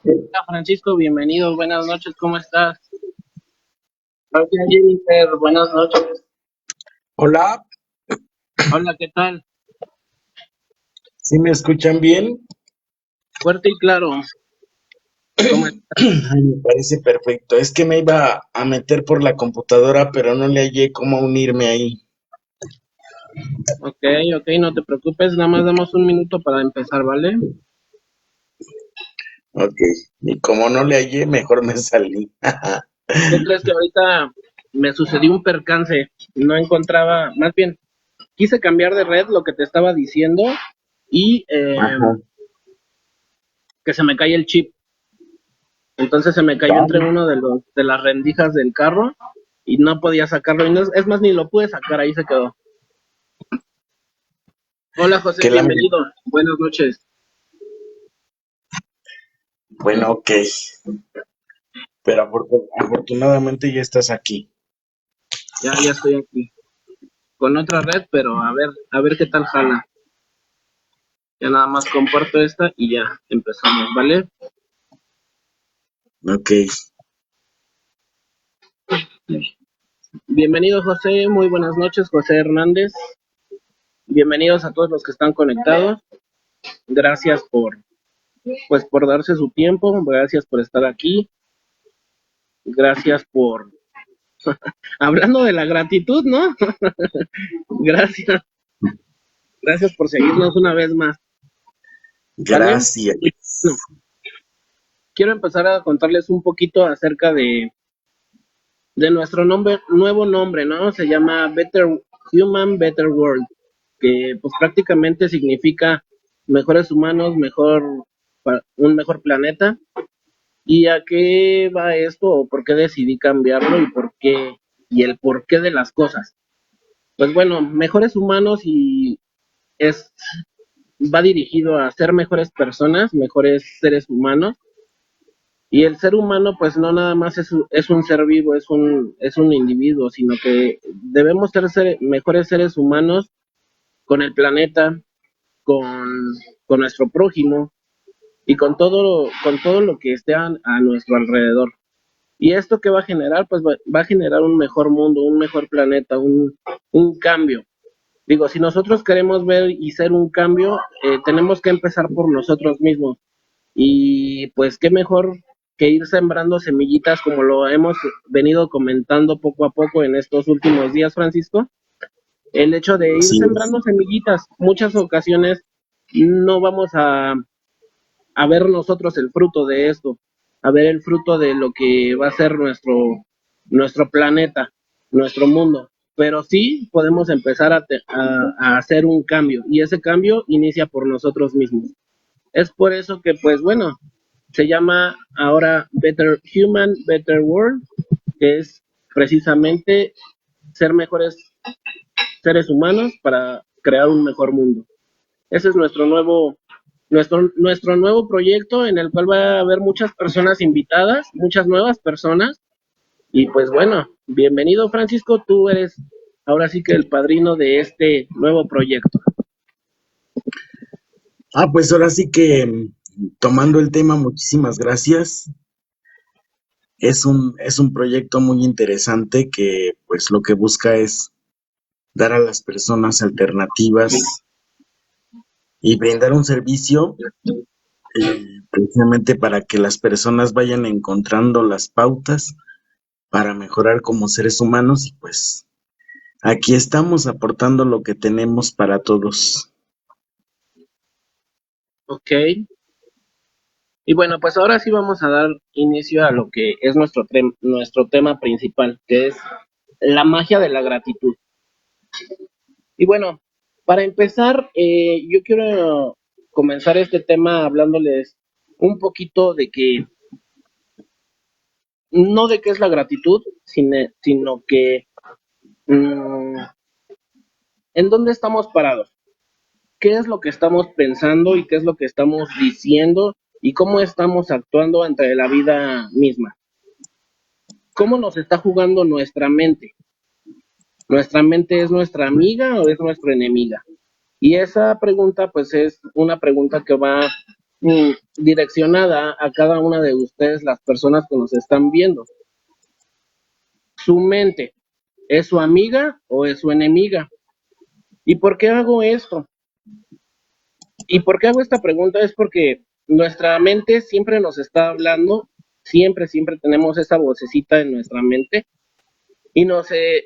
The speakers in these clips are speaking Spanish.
Hola Francisco, bienvenido, buenas noches, ¿cómo estás? Hola Jennifer, buenas noches. Hola, Hola, ¿qué tal? ¿sí me escuchan bien? Fuerte y claro, ¿cómo estás? Ay, me parece perfecto. Es que me iba a meter por la computadora, pero no le hallé cómo unirme ahí. Ok, ok, no te preocupes, nada más damos un minuto para empezar, ¿vale? Ok, y como no le hallé, mejor me salí. ¿Qué crees que ahorita me sucedió un percance? No encontraba, más bien, quise cambiar de red lo que te estaba diciendo y Ajá. que se me cae el chip. Entonces se me cayó entre Vale. uno de las rendijas del carro y no podía sacarlo. Y no, es más, ni lo pude sacar, ahí se quedó. Hola José, Que la... bienvenido. Buenas noches. Bueno, ok, pero afortunadamente ya estás aquí. Ya estoy aquí con otra red, pero a ver qué tal jala. Ya nada más comparto esta y ya empezamos, ¿vale? Ok, Bienvenido José, muy buenas noches, José Hernández. Bienvenidos a todos los que están conectados. Gracias por darse su tiempo, gracias por estar aquí, gracias por hablando de la gratitud, ¿no? Gracias, gracias por seguirnos una vez más, ¿vale? gracias. Bueno, quiero empezar a contarles un poquito acerca de nuestro nuevo nombre, ¿no? Se llama Better Human, Better World, que pues prácticamente significa mejores humanos, un mejor planeta. ¿Y a qué va esto o por qué decidí cambiarlo y por qué y el porqué de las cosas? Pues bueno, mejores humanos y es va dirigido a ser mejores personas, mejores seres humanos. Y el ser humano, pues no nada más es un ser vivo, es un individuo, sino que debemos mejores seres humanos con el planeta, con, con nuestro prójimo y con todo lo que esté a nuestro alrededor. ¿Y esto qué va a generar? Pues va a generar un mejor mundo, un mejor planeta, un cambio. Digo, si nosotros queremos ver y ser un cambio, tenemos que empezar por nosotros mismos. Y pues qué mejor que ir sembrando semillitas como lo hemos venido comentando poco a poco en estos últimos días, Francisco. El hecho de ir Así es. sembrando semillitas, muchas ocasiones no vamos a ver nosotros el fruto de esto, a ver el fruto de lo que va a ser nuestro planeta, nuestro mundo. Pero sí podemos empezar a hacer un cambio y ese cambio inicia por nosotros mismos. Es por eso que, pues bueno, se llama ahora Better Human, Better World, que es precisamente ser mejores seres humanos para crear un mejor mundo. Ese es nuestro nuevo proyecto en el cual va a haber muchas personas invitadas, muchas nuevas personas. Y pues bueno, bienvenido Francisco, tú eres ahora sí que el padrino de este nuevo proyecto. Pues ahora sí que tomando el tema, muchísimas gracias. Es un proyecto muy interesante que pues lo que busca es dar a las personas alternativas y brindar un servicio precisamente para que las personas vayan encontrando las pautas para mejorar como seres humanos y pues aquí estamos aportando lo que tenemos para todos. Ok. Y bueno, pues ahora sí vamos a dar inicio a lo que es nuestro tema principal, que es la magia de la gratitud. Y bueno, para empezar, yo quiero comenzar este tema hablándoles un poquito de que, no de qué es la gratitud, sino que mm, en dónde estamos parados, qué es lo que estamos pensando y qué es lo que estamos diciendo y cómo estamos actuando ante la vida misma. ¿Cómo nos está jugando nuestra mente? ¿Nuestra mente es nuestra amiga o es nuestra enemiga? Y esa pregunta, pues, es una pregunta que va direccionada a cada una de ustedes, las personas que nos están viendo. Su mente, ¿es su amiga o es su enemiga? ¿Y por qué hago esto? ¿Y por qué hago esta pregunta? Es porque nuestra mente siempre nos está hablando, siempre tenemos esa vocecita en nuestra mente y no sé,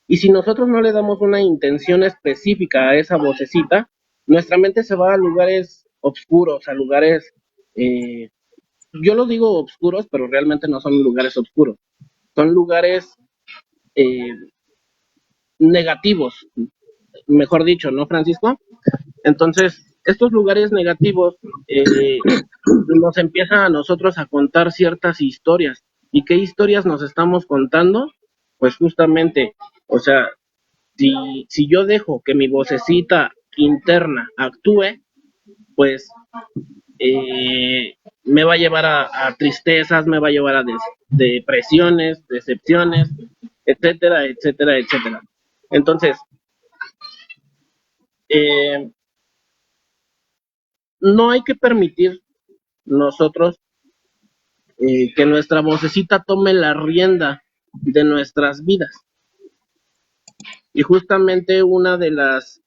y si nosotros no le damos una intención específica a esa vocecita, nuestra mente se va a lugares oscuros, a lugares, eh, yo lo digo oscuros, pero realmente no son lugares oscuros, son lugares eh, negativos, mejor dicho, ¿no, Francisco? Entonces, estos lugares negativos nos empiezan a nosotros a contar ciertas historias. ¿Y qué historias nos estamos contando? Pues justamente, o sea, si yo dejo que mi vocecita interna actúe, pues me va a llevar a tristezas, me va a llevar a depresiones, decepciones, etcétera, etcétera, etcétera. Entonces, eh, no hay que permitir nosotros que nuestra vocecita tome la rienda de nuestras vidas. Y justamente una de las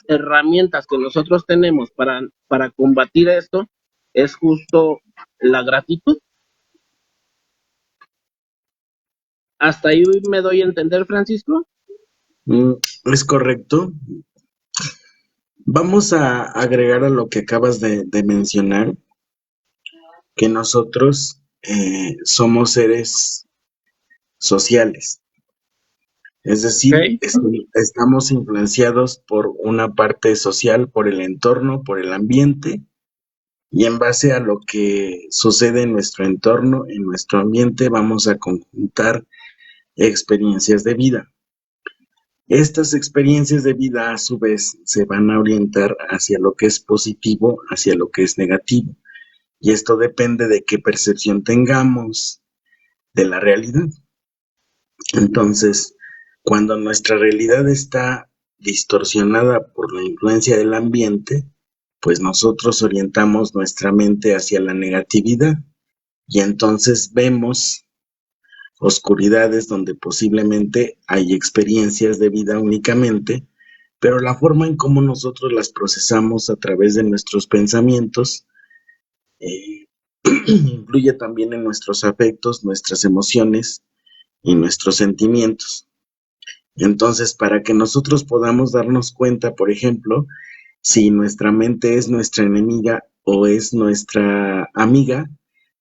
herramientas que nosotros tenemos para combatir esto es justo la gratitud. Hasta ahí me doy a entender, Francisco. Mm, es correcto. Vamos a agregar a lo que acabas de mencionar, que nosotros somos seres sociales. Es decir, Okay. estamos influenciados por una parte social, por el entorno, por el ambiente, y en base a lo que sucede en nuestro entorno, en nuestro ambiente, vamos a conjuntar experiencias de vida. Estas experiencias de vida, a su vez, se van a orientar hacia lo que es positivo, hacia lo que es negativo. Y esto depende de qué percepción tengamos de la realidad. Entonces, cuando nuestra realidad está distorsionada por la influencia del ambiente, pues nosotros orientamos nuestra mente hacia la negatividad y entonces vemos oscuridades donde posiblemente hay experiencias de vida únicamente, pero la forma en cómo nosotros las procesamos a través de nuestros pensamientos eh, influye también en nuestros afectos, nuestras emociones y nuestros sentimientos. Entonces, para que nosotros podamos darnos cuenta, por ejemplo, si nuestra mente es nuestra enemiga o es nuestra amiga,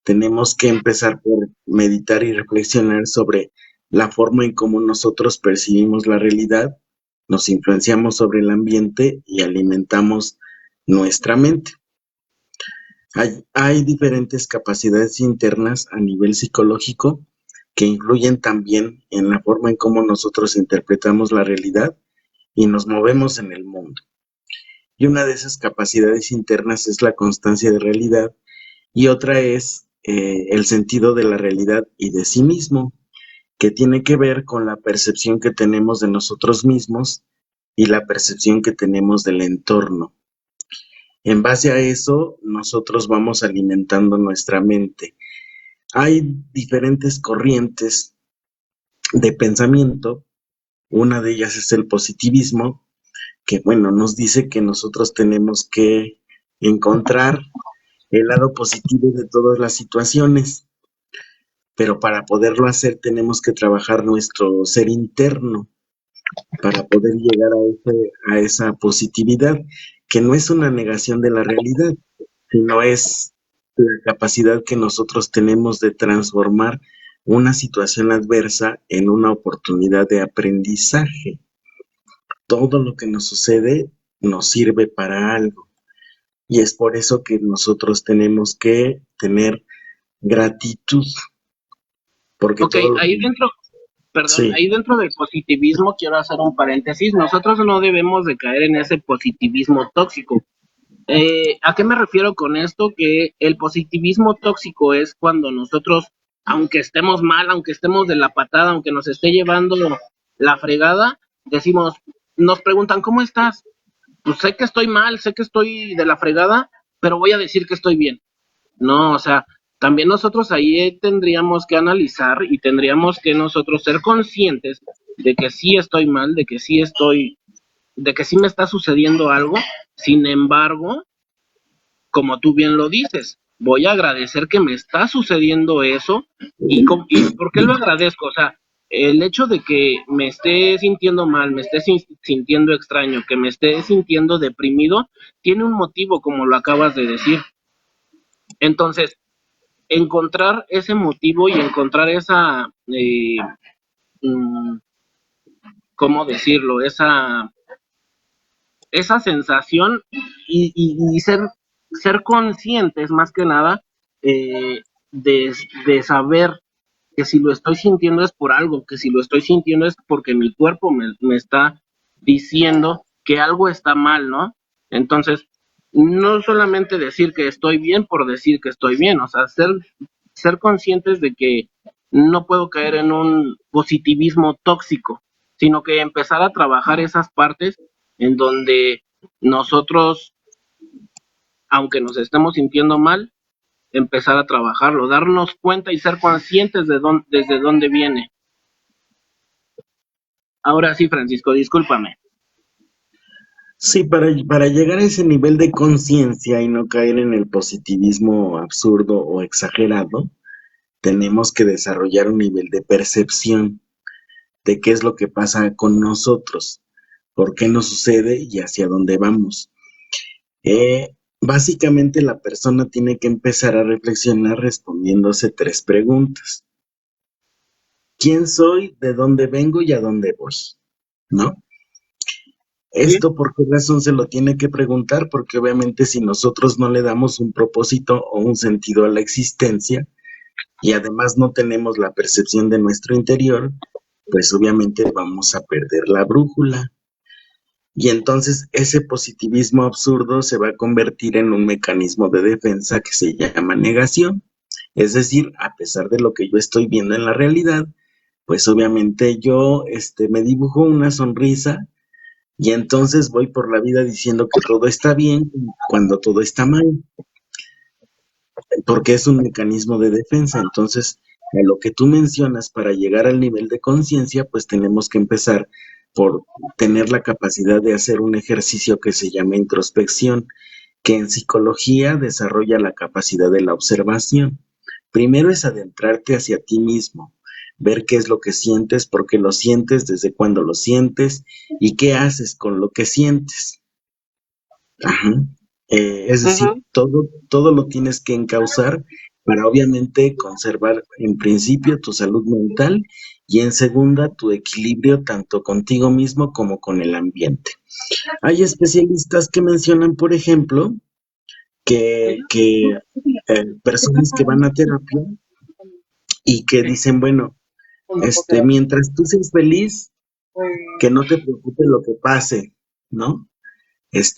tenemos que empezar por meditar y reflexionar sobre la forma en cómo nosotros percibimos la realidad, nos influenciamos sobre el ambiente y alimentamos nuestra mente. Hay diferentes capacidades internas a nivel psicológico que influyen también en la forma en cómo nosotros interpretamos la realidad y nos movemos en el mundo. Y una de esas capacidades internas es la constancia de realidad y otra es el sentido de la realidad y de sí mismo, que tiene que ver con la percepción que tenemos de nosotros mismos y la percepción que tenemos del entorno. En base a eso, nosotros vamos alimentando nuestra mente. Hay diferentes corrientes de pensamiento. Una de ellas es el positivismo, que bueno, nos dice que nosotros tenemos que encontrar el lado positivo de todas las situaciones, pero para poderlo hacer tenemos que trabajar nuestro ser interno para poder llegar a esa positividad, que no es una negación de la realidad, sino es la capacidad que nosotros tenemos de transformar una situación adversa en una oportunidad de aprendizaje. Todo lo que nos sucede nos sirve para algo y es por eso que nosotros tenemos que tener gratitud, porque Ok, todo lo ahí que... dentro, perdón, Sí, ahí dentro del positivismo quiero hacer un paréntesis. Nosotros no debemos de caer en ese positivismo tóxico. ¿A qué me refiero con esto? Que el positivismo tóxico es cuando nosotros, aunque estemos mal, aunque estemos de la patada, aunque nos esté llevando la fregada, decimos, nos preguntan, ¿cómo estás? pues sé que estoy mal, sé que estoy de la fregada, pero voy a decir que estoy bien. No, o sea, también nosotros ahí tendríamos que analizar y tendríamos que nosotros ser conscientes de que sí estoy mal, de que sí me está sucediendo algo. Sin embargo, como tú bien lo dices, voy a agradecer que me está sucediendo eso. ¿Y por qué lo agradezco? O sea, el hecho de que me esté sintiendo mal, me esté sintiendo extraño, que me esté sintiendo deprimido, tiene un motivo, como lo acabas de decir. Entonces, encontrar ese motivo y encontrar esa, mm, ¿cómo decirlo? Esa sensación y ser conscientes más que nada de saber que si lo estoy sintiendo es por algo, que si lo estoy sintiendo es porque mi cuerpo me está diciendo que algo está mal, ¿no? Entonces, no solamente decir que estoy bien por decir que estoy bien, o sea, ser conscientes de que no puedo caer en un positivismo tóxico, sino que empezar a trabajar esas partes en donde nosotros, aunque nos estemos sintiendo mal, empezar a trabajarlo, darnos cuenta y ser conscientes desde dónde viene. Ahora sí, Francisco, discúlpame. Sí, para llegar a ese nivel de conciencia y no caer en el positivismo absurdo o exagerado, tenemos que desarrollar un nivel de percepción de qué es lo que pasa con nosotros, por qué nos sucede y hacia dónde vamos. Básicamente la persona tiene que empezar a reflexionar respondiéndose tres preguntas. ¿Quién soy? ¿De dónde vengo y a dónde voy? ¿No? ¿Sí? Esto por qué razón se lo tiene que preguntar, porque obviamente si nosotros no le damos un propósito o un sentido a la existencia y además no tenemos la percepción de nuestro interior, pues obviamente vamos a perder la brújula. Y entonces ese positivismo absurdo se va a convertir en un mecanismo de defensa que se llama negación. Es decir, a pesar de lo que yo estoy viendo en la realidad, pues obviamente yo me dibujo una sonrisa y entonces voy por la vida diciendo que todo está bien cuando todo está mal, porque es un mecanismo de defensa. Entonces, a lo que tú mencionas, para llegar al nivel de conciencia, pues tenemos que empezar por tener la capacidad de hacer un ejercicio que se llama introspección, que en psicología desarrolla la capacidad de la observación. Primero es adentrarte hacia ti mismo, ver qué es lo que sientes, por qué lo sientes, desde cuándo lo sientes y qué haces con lo que sientes. Ajá. Es decir, Uh-huh. todo lo tienes que encauzar para obviamente conservar en principio tu salud mental y en segunda tu equilibrio tanto contigo mismo como con el ambiente. Hay especialistas que mencionan, por ejemplo, que personas que van a terapia y que dicen, bueno, mientras tú seas feliz, que no te preocupe lo que pase, ¿no?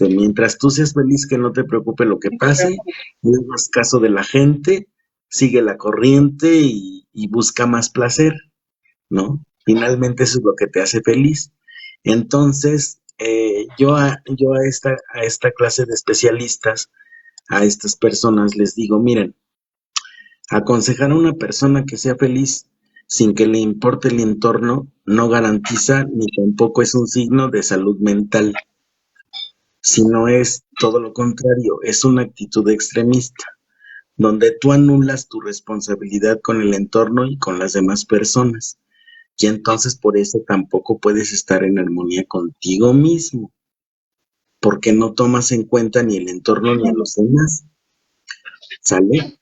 Mientras tú seas feliz, que no te preocupe lo que pase, no hagas caso de la gente, sigue la corriente y busca más placer, ¿no? Finalmente eso es lo que te hace feliz. Entonces, a esta clase de especialistas, a estas personas les digo, miren, aconsejar a una persona que sea feliz sin que le importe el entorno no garantiza ni tampoco es un signo de salud mental, sino es todo lo contrario, es una actitud extremista, donde tú anulas tu responsabilidad con el entorno y con las demás personas. Y entonces por eso tampoco puedes estar en armonía contigo mismo, porque no tomas en cuenta ni el entorno ni a los demás. ¿Sale?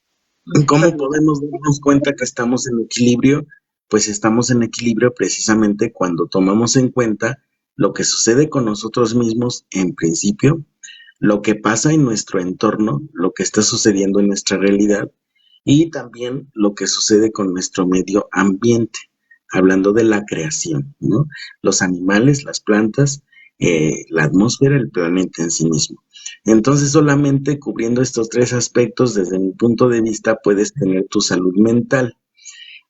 ¿Cómo podemos darnos cuenta que estamos en equilibrio? Pues estamos en equilibrio precisamente cuando tomamos en cuenta lo que sucede con nosotros mismos en principio, lo que pasa en nuestro entorno, lo que está sucediendo en nuestra realidad y también lo que sucede con nuestro medio ambiente, hablando de la creación, ¿no? Los animales, las plantas, la atmósfera, el planeta en sí mismo. Entonces, solamente cubriendo estos tres aspectos, desde mi punto de vista, puedes tener tu salud mental.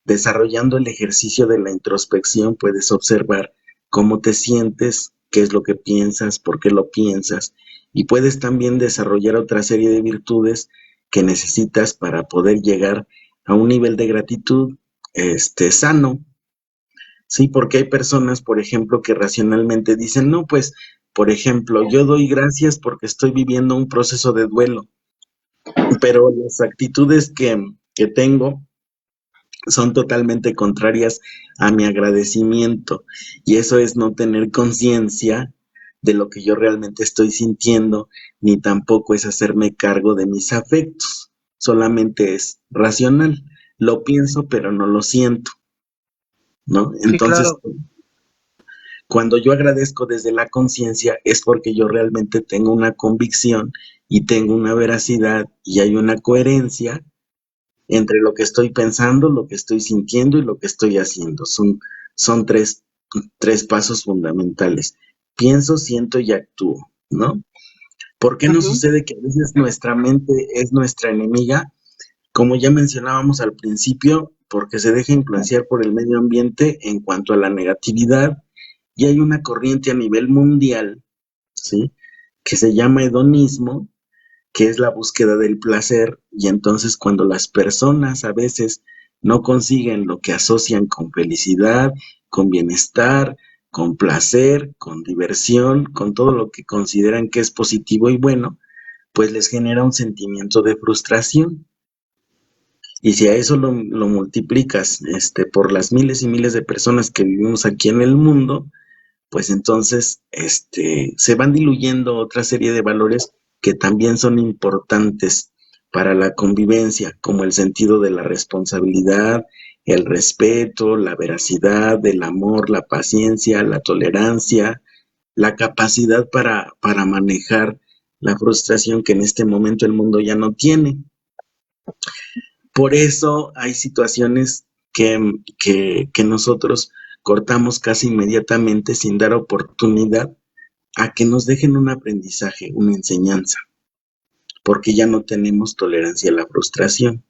Desarrollando el ejercicio de la introspección, puedes observar cómo te sientes qué es lo que piensas, por qué lo piensas, y puedes también desarrollar otra serie de virtudes que necesitas para poder llegar a un nivel de gratitud sano. Sí, porque hay personas, por ejemplo, que racionalmente dicen, no, pues, por ejemplo, yo doy gracias porque estoy viviendo un proceso de duelo, pero las actitudes que tengo son totalmente contrarias a mi agradecimiento, y eso es no tener conciencia de lo que yo realmente estoy sintiendo, ni tampoco es hacerme cargo de mis afectos, solamente es racional, lo pienso pero no lo siento, ¿no? Sí, Entonces, claro. cuando yo agradezco desde la conciencia es porque yo realmente tengo una convicción y tengo una veracidad y hay una coherencia entre lo que estoy pensando, lo que estoy sintiendo y lo que estoy haciendo. Son tres pasos fundamentales. Pienso, siento y actúo, ¿no? ¿Por qué no Ujú. sucede que a veces nuestra mente es nuestra enemiga? Como ya mencionábamos al principio, porque se deja influenciar por el medio ambiente en cuanto a la negatividad, y hay una corriente a nivel mundial, ¿sí? Que se llama hedonismo, que es la búsqueda del placer, y entonces cuando las personas a veces no consiguen lo que asocian con felicidad, con bienestar, con placer, con diversión, con todo lo que consideran que es positivo y bueno, pues les genera un sentimiento de frustración. Y si a eso lo multiplicas por las miles y miles de personas que vivimos aquí en el mundo, pues entonces se van diluyendo otra serie de valores que también son importantes para la convivencia, como el sentido de la responsabilidad, el respeto, la veracidad, el amor, la paciencia, la tolerancia, la capacidad para manejar la frustración que en este momento el mundo ya no tiene. Por eso hay situaciones que nosotros cortamos casi inmediatamente sin dar oportunidad a que nos dejen un aprendizaje, una enseñanza, porque ya no tenemos tolerancia a la frustración.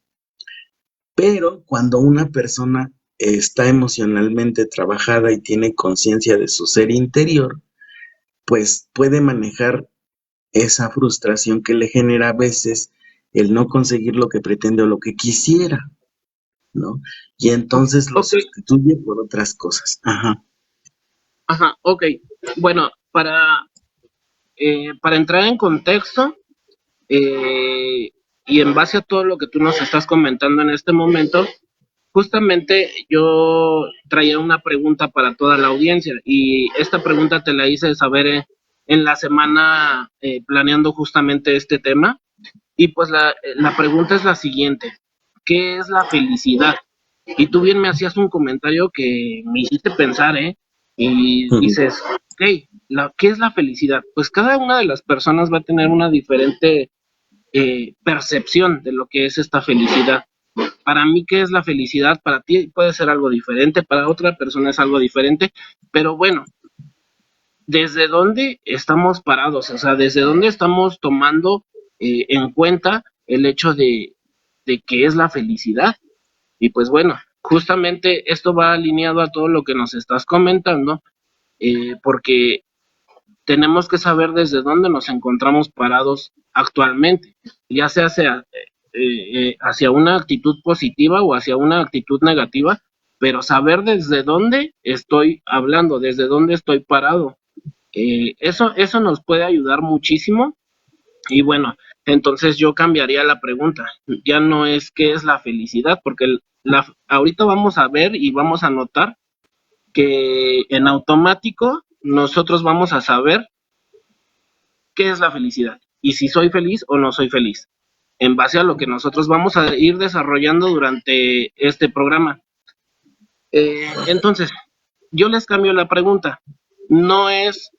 Pero cuando una persona está emocionalmente trabajada y tiene conciencia de su ser interior, pues puede manejar esa frustración que le genera a veces el no conseguir lo que pretende o lo que quisiera, ¿no? Y entonces lo Ok, sustituye por otras cosas. Ajá. ajá, ok. Bueno, para entrar en contexto, eh, y en base a todo lo que tú nos estás comentando en este momento, justamente yo traía una pregunta para toda la audiencia y esta pregunta te la hice saber en la semana planeando justamente este tema y pues la pregunta es la siguiente, ¿qué es la felicidad? Y tú bien me hacías un comentario que me hiciste pensar, ¿eh? Y dices, ok, ¿qué es la felicidad? Pues cada una de las personas va a tener una diferente percepción de lo que es esta felicidad. Para mí, ¿qué es la felicidad? Para ti puede ser algo diferente, para otra persona es algo diferente, pero bueno, ¿desde dónde estamos parados? O sea, ¿desde dónde estamos tomando en cuenta el hecho de qué es la felicidad? Y pues bueno, justamente esto va alineado a todo lo que nos estás comentando, porque tenemos que saber desde dónde nos encontramos parados actualmente, ya sea hacia una actitud positiva o hacia una actitud negativa, pero saber desde dónde estoy hablando, desde dónde estoy parado. Eso nos puede ayudar muchísimo y bueno, entonces yo cambiaría la pregunta. Ya no es qué es la felicidad, porque ahorita vamos a ver y vamos a notar que en automático nosotros vamos a saber qué es la felicidad y si soy feliz o no soy feliz, en base a lo que nosotros vamos a ir desarrollando durante este programa. Entonces, yo les cambio la pregunta. No es,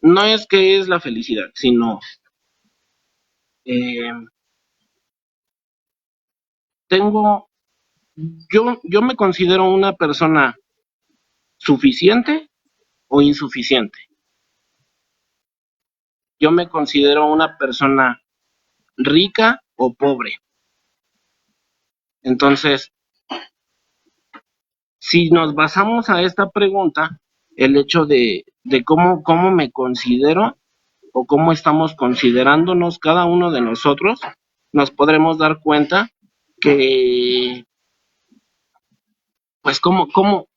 no es qué es la felicidad, sino eh, tengo, yo me considero una persona suficiente o insuficiente. Yo me considero una persona rica o pobre. Entonces, si nos basamos a esta pregunta, el hecho de cómo me considero o cómo estamos considerándonos cada uno de nosotros, nos podremos dar cuenta que, pues, cómo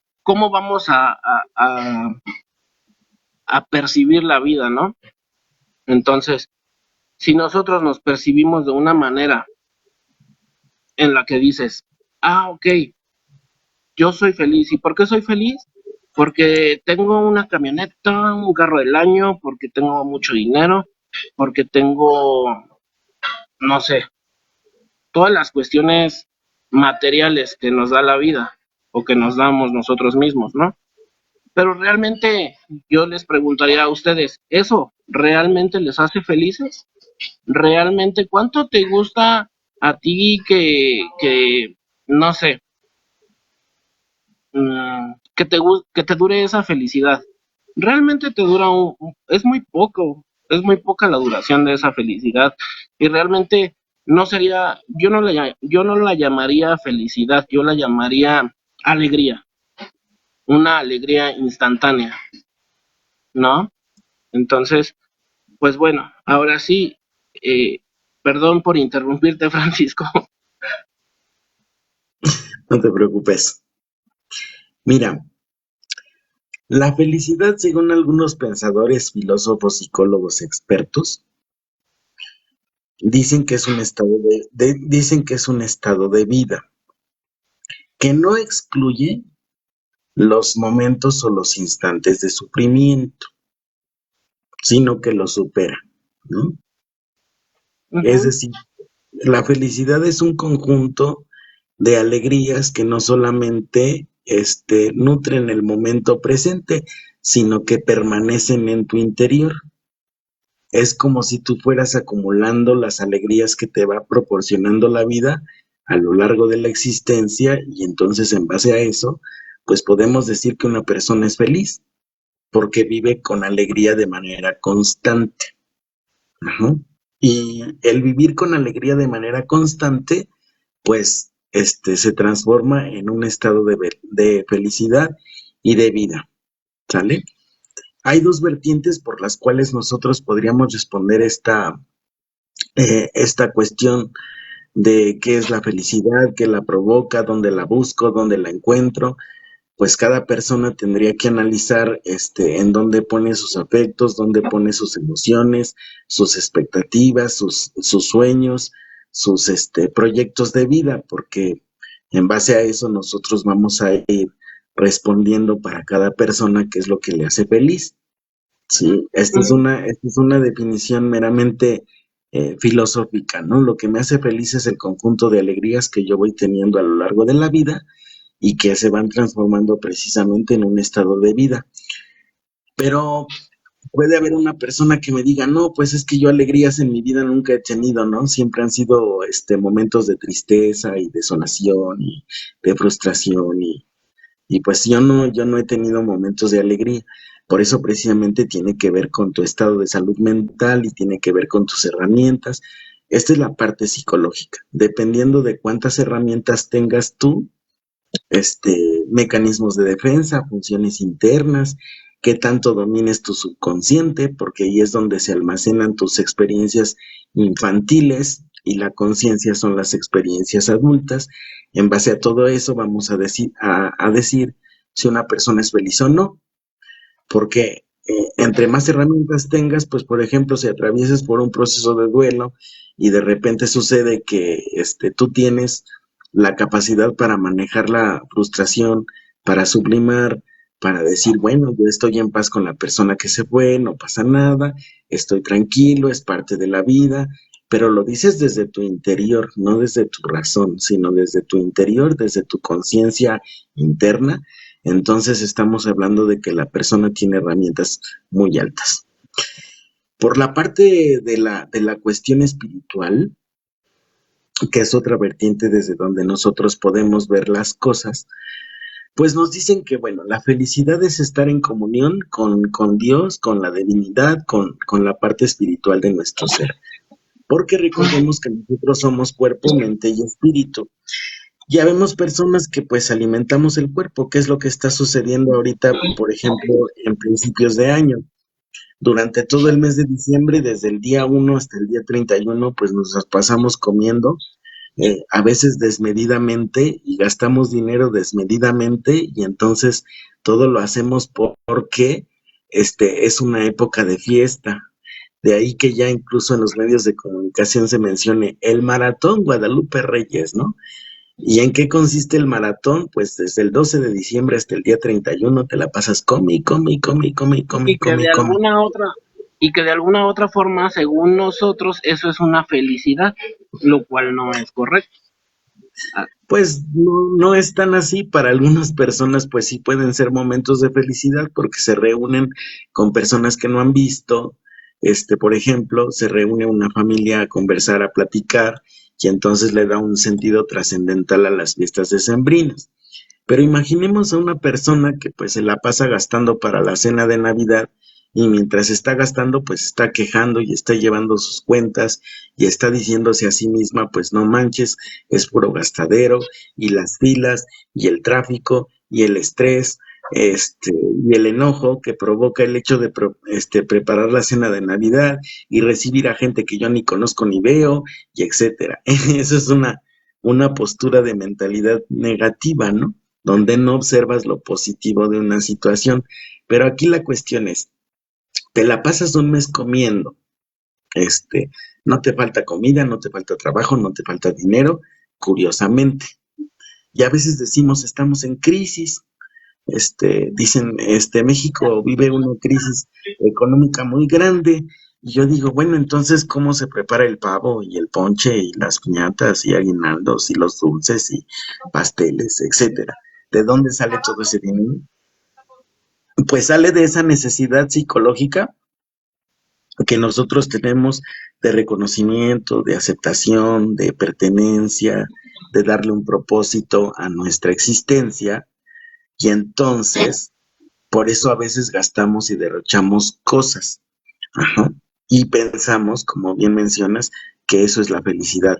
vamos a percibir la vida, ¿no? Entonces, si nosotros nos percibimos de una manera en la que dices, ok, yo soy feliz. ¿Y por qué soy feliz? Porque tengo una camioneta, un carro del año, porque tengo mucho dinero, porque tengo, no sé, todas las cuestiones materiales que nos da la vida o que nos damos nosotros mismos, ¿no? Pero realmente yo les preguntaría a ustedes, ¿eso realmente les hace felices? ¿Realmente cuánto te gusta a ti que no sé, que te dure esa felicidad? Realmente te dura es muy poco, es muy poca la duración de esa felicidad y realmente no sería, yo no la llamaría felicidad, yo la llamaría alegría, una alegría instantánea, ¿no? Entonces, pues bueno, ahora sí, eh, perdón por interrumpirte, Francisco. No te preocupes. Mira, la felicidad, según algunos pensadores, filósofos, psicólogos, expertos, dicen que es un estado dicen que es un estado de vida que no excluye los momentos o los instantes de sufrimiento, sino que los supera, ¿no? Es Ujú. decir, la felicidad es un conjunto de alegrías que no solamente nutren el momento presente, sino que permanecen en tu interior. Es como si tú fueras acumulando las alegrías que te va proporcionando la vida a lo largo de la existencia y entonces en base a eso, pues podemos decir que una persona es feliz porque vive con alegría de manera constante. Ajá. Y el vivir con alegría de manera constante, pues se transforma en un estado de felicidad y de vida, ¿sale? Hay dos vertientes por las cuales nosotros podríamos responder esta cuestión de qué es la felicidad, qué la provoca, dónde la busco, dónde la encuentro. Pues cada persona tendría que analizar en dónde pone sus afectos, dónde pone sus emociones, sus expectativas, sus sueños, sus proyectos de vida, porque en base a eso nosotros vamos a ir respondiendo para cada persona qué es lo que le hace feliz. Sí, esta es una definición meramente filosófica, ¿no? Lo que me hace feliz es el conjunto de alegrías que yo voy teniendo a lo largo de la vida y que se van transformando precisamente en un estado de vida. Pero puede haber una persona que me diga, no, pues es que yo alegrías en mi vida nunca he tenido, ¿no? Siempre han sido momentos de tristeza y desolación y de frustración y pues yo no he tenido momentos de alegría. Por eso precisamente tiene que ver con tu estado de salud mental y tiene que ver con tus herramientas. Esta es la parte psicológica. Dependiendo de cuántas herramientas tengas tú, mecanismos de defensa, funciones internas, qué tanto domines tu subconsciente, porque ahí es donde se almacenan tus experiencias infantiles y la conciencia son las experiencias adultas. En base a todo eso vamos a decir si una persona es feliz o no, porque entre más herramientas tengas, pues por ejemplo, si atraviesas por un proceso de duelo y de repente sucede que tú tienes la capacidad para manejar la frustración, para sublimar, para decir, bueno, yo estoy en paz con la persona que se fue, no pasa nada, estoy tranquilo, es parte de la vida, pero lo dices desde tu interior, no desde tu razón, sino desde tu interior, desde tu conciencia interna. Entonces estamos hablando de que la persona tiene herramientas muy altas. Por la parte de la cuestión espiritual, que es otra vertiente desde donde nosotros podemos ver las cosas, pues nos dicen que, bueno, la felicidad es estar en comunión con Dios, con la divinidad, con la parte espiritual de nuestro ser. Porque recordemos que nosotros somos cuerpo, mente y espíritu. Ya vemos personas que pues alimentamos el cuerpo, que es lo que está sucediendo ahorita, por ejemplo, en principios de año. Durante todo el mes de diciembre, desde el día 1 hasta el día 31, pues nos las pasamos comiendo, a veces desmedidamente y gastamos dinero desmedidamente y entonces todo lo hacemos porque es una época de fiesta. De ahí que ya incluso en los medios de comunicación se mencione el maratón Guadalupe Reyes, ¿no? ¿Y en qué consiste el maratón? Pues desde el 12 de diciembre hasta el día 31 te la pasas come, y come, y come, y come, y come, y y que come, y de come. alguna otra y que de alguna otra forma, según nosotros, eso es una felicidad, lo cual no es correcto. Ah, Pues no, no es tan así. Para algunas personas, pues sí pueden ser momentos de felicidad porque se reúnen con personas que no han visto. Por ejemplo, se reúne una familia a conversar, a platicar, y entonces le da un sentido trascendental a las fiestas decembrinas. Pero imaginemos a una persona que pues se la pasa gastando para la cena de Navidad y mientras está gastando pues está quejando y está llevando sus cuentas y está diciéndose a sí misma pues no manches, es puro gastadero y las filas y el tráfico y el estrés y el enojo que provoca el hecho de preparar la cena de Navidad y recibir a gente que yo ni conozco ni veo y etcétera. Eso es una postura de mentalidad negativa, ¿no? Donde no observas lo positivo de una situación. Pero aquí la cuestión es, te la pasas un mes comiendo, no te falta comida, no te falta trabajo, no te falta dinero, curiosamente. Y a veces decimos, estamos en crisis, dicen, México vive una crisis económica muy grande. Y yo digo, bueno, entonces, ¿cómo se prepara el pavo y el ponche y las piñatas y aguinaldos y los dulces y pasteles, etcétera? ¿De dónde sale todo ese dinero? Pues sale de esa necesidad psicológica que nosotros tenemos de reconocimiento, de aceptación, de pertenencia, de darle un propósito a nuestra existencia. Y entonces, por eso a veces gastamos y derrochamos cosas. Ajá. Y pensamos, como bien mencionas, que eso es la felicidad.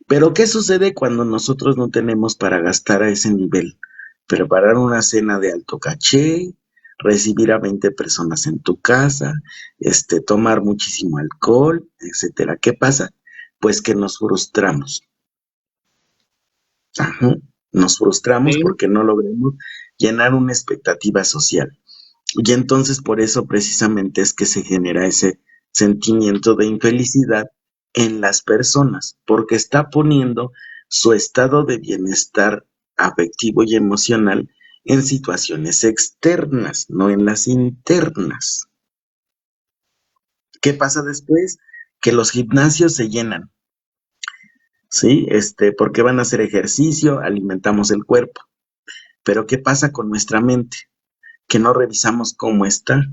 Pero ¿qué sucede cuando nosotros no tenemos para gastar a ese nivel? Preparar una cena de alto caché, recibir a 20 personas en tu casa, tomar muchísimo alcohol, etcétera. ¿Qué pasa? Pues que nos frustramos. Ajá. Nos frustramos sí. porque no logramos llenar una expectativa social. Y entonces por eso precisamente es que se genera ese sentimiento de infelicidad en las personas, porque está poniendo su estado de bienestar afectivo y emocional en situaciones externas, no en las internas. ¿Qué pasa después? Que los gimnasios se llenan, ¿sí? Porque van a hacer ejercicio, alimentamos el cuerpo. Pero ¿qué pasa con nuestra mente? Que no revisamos cómo está,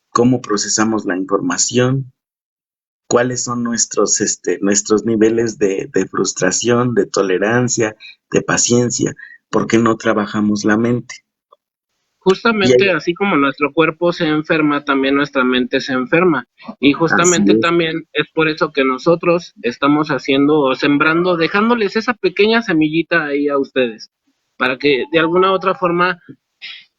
cómo procesamos la información, cuáles son nuestros niveles de frustración, de tolerancia, de paciencia, porque no trabajamos la mente. Y Justamente ahí, así como nuestro cuerpo se enferma, también nuestra mente se enferma. Y así justamente es, también es por eso que nosotros estamos haciendo o sembrando, dejándoles esa pequeña semillita ahí a ustedes, para que de alguna u otra forma,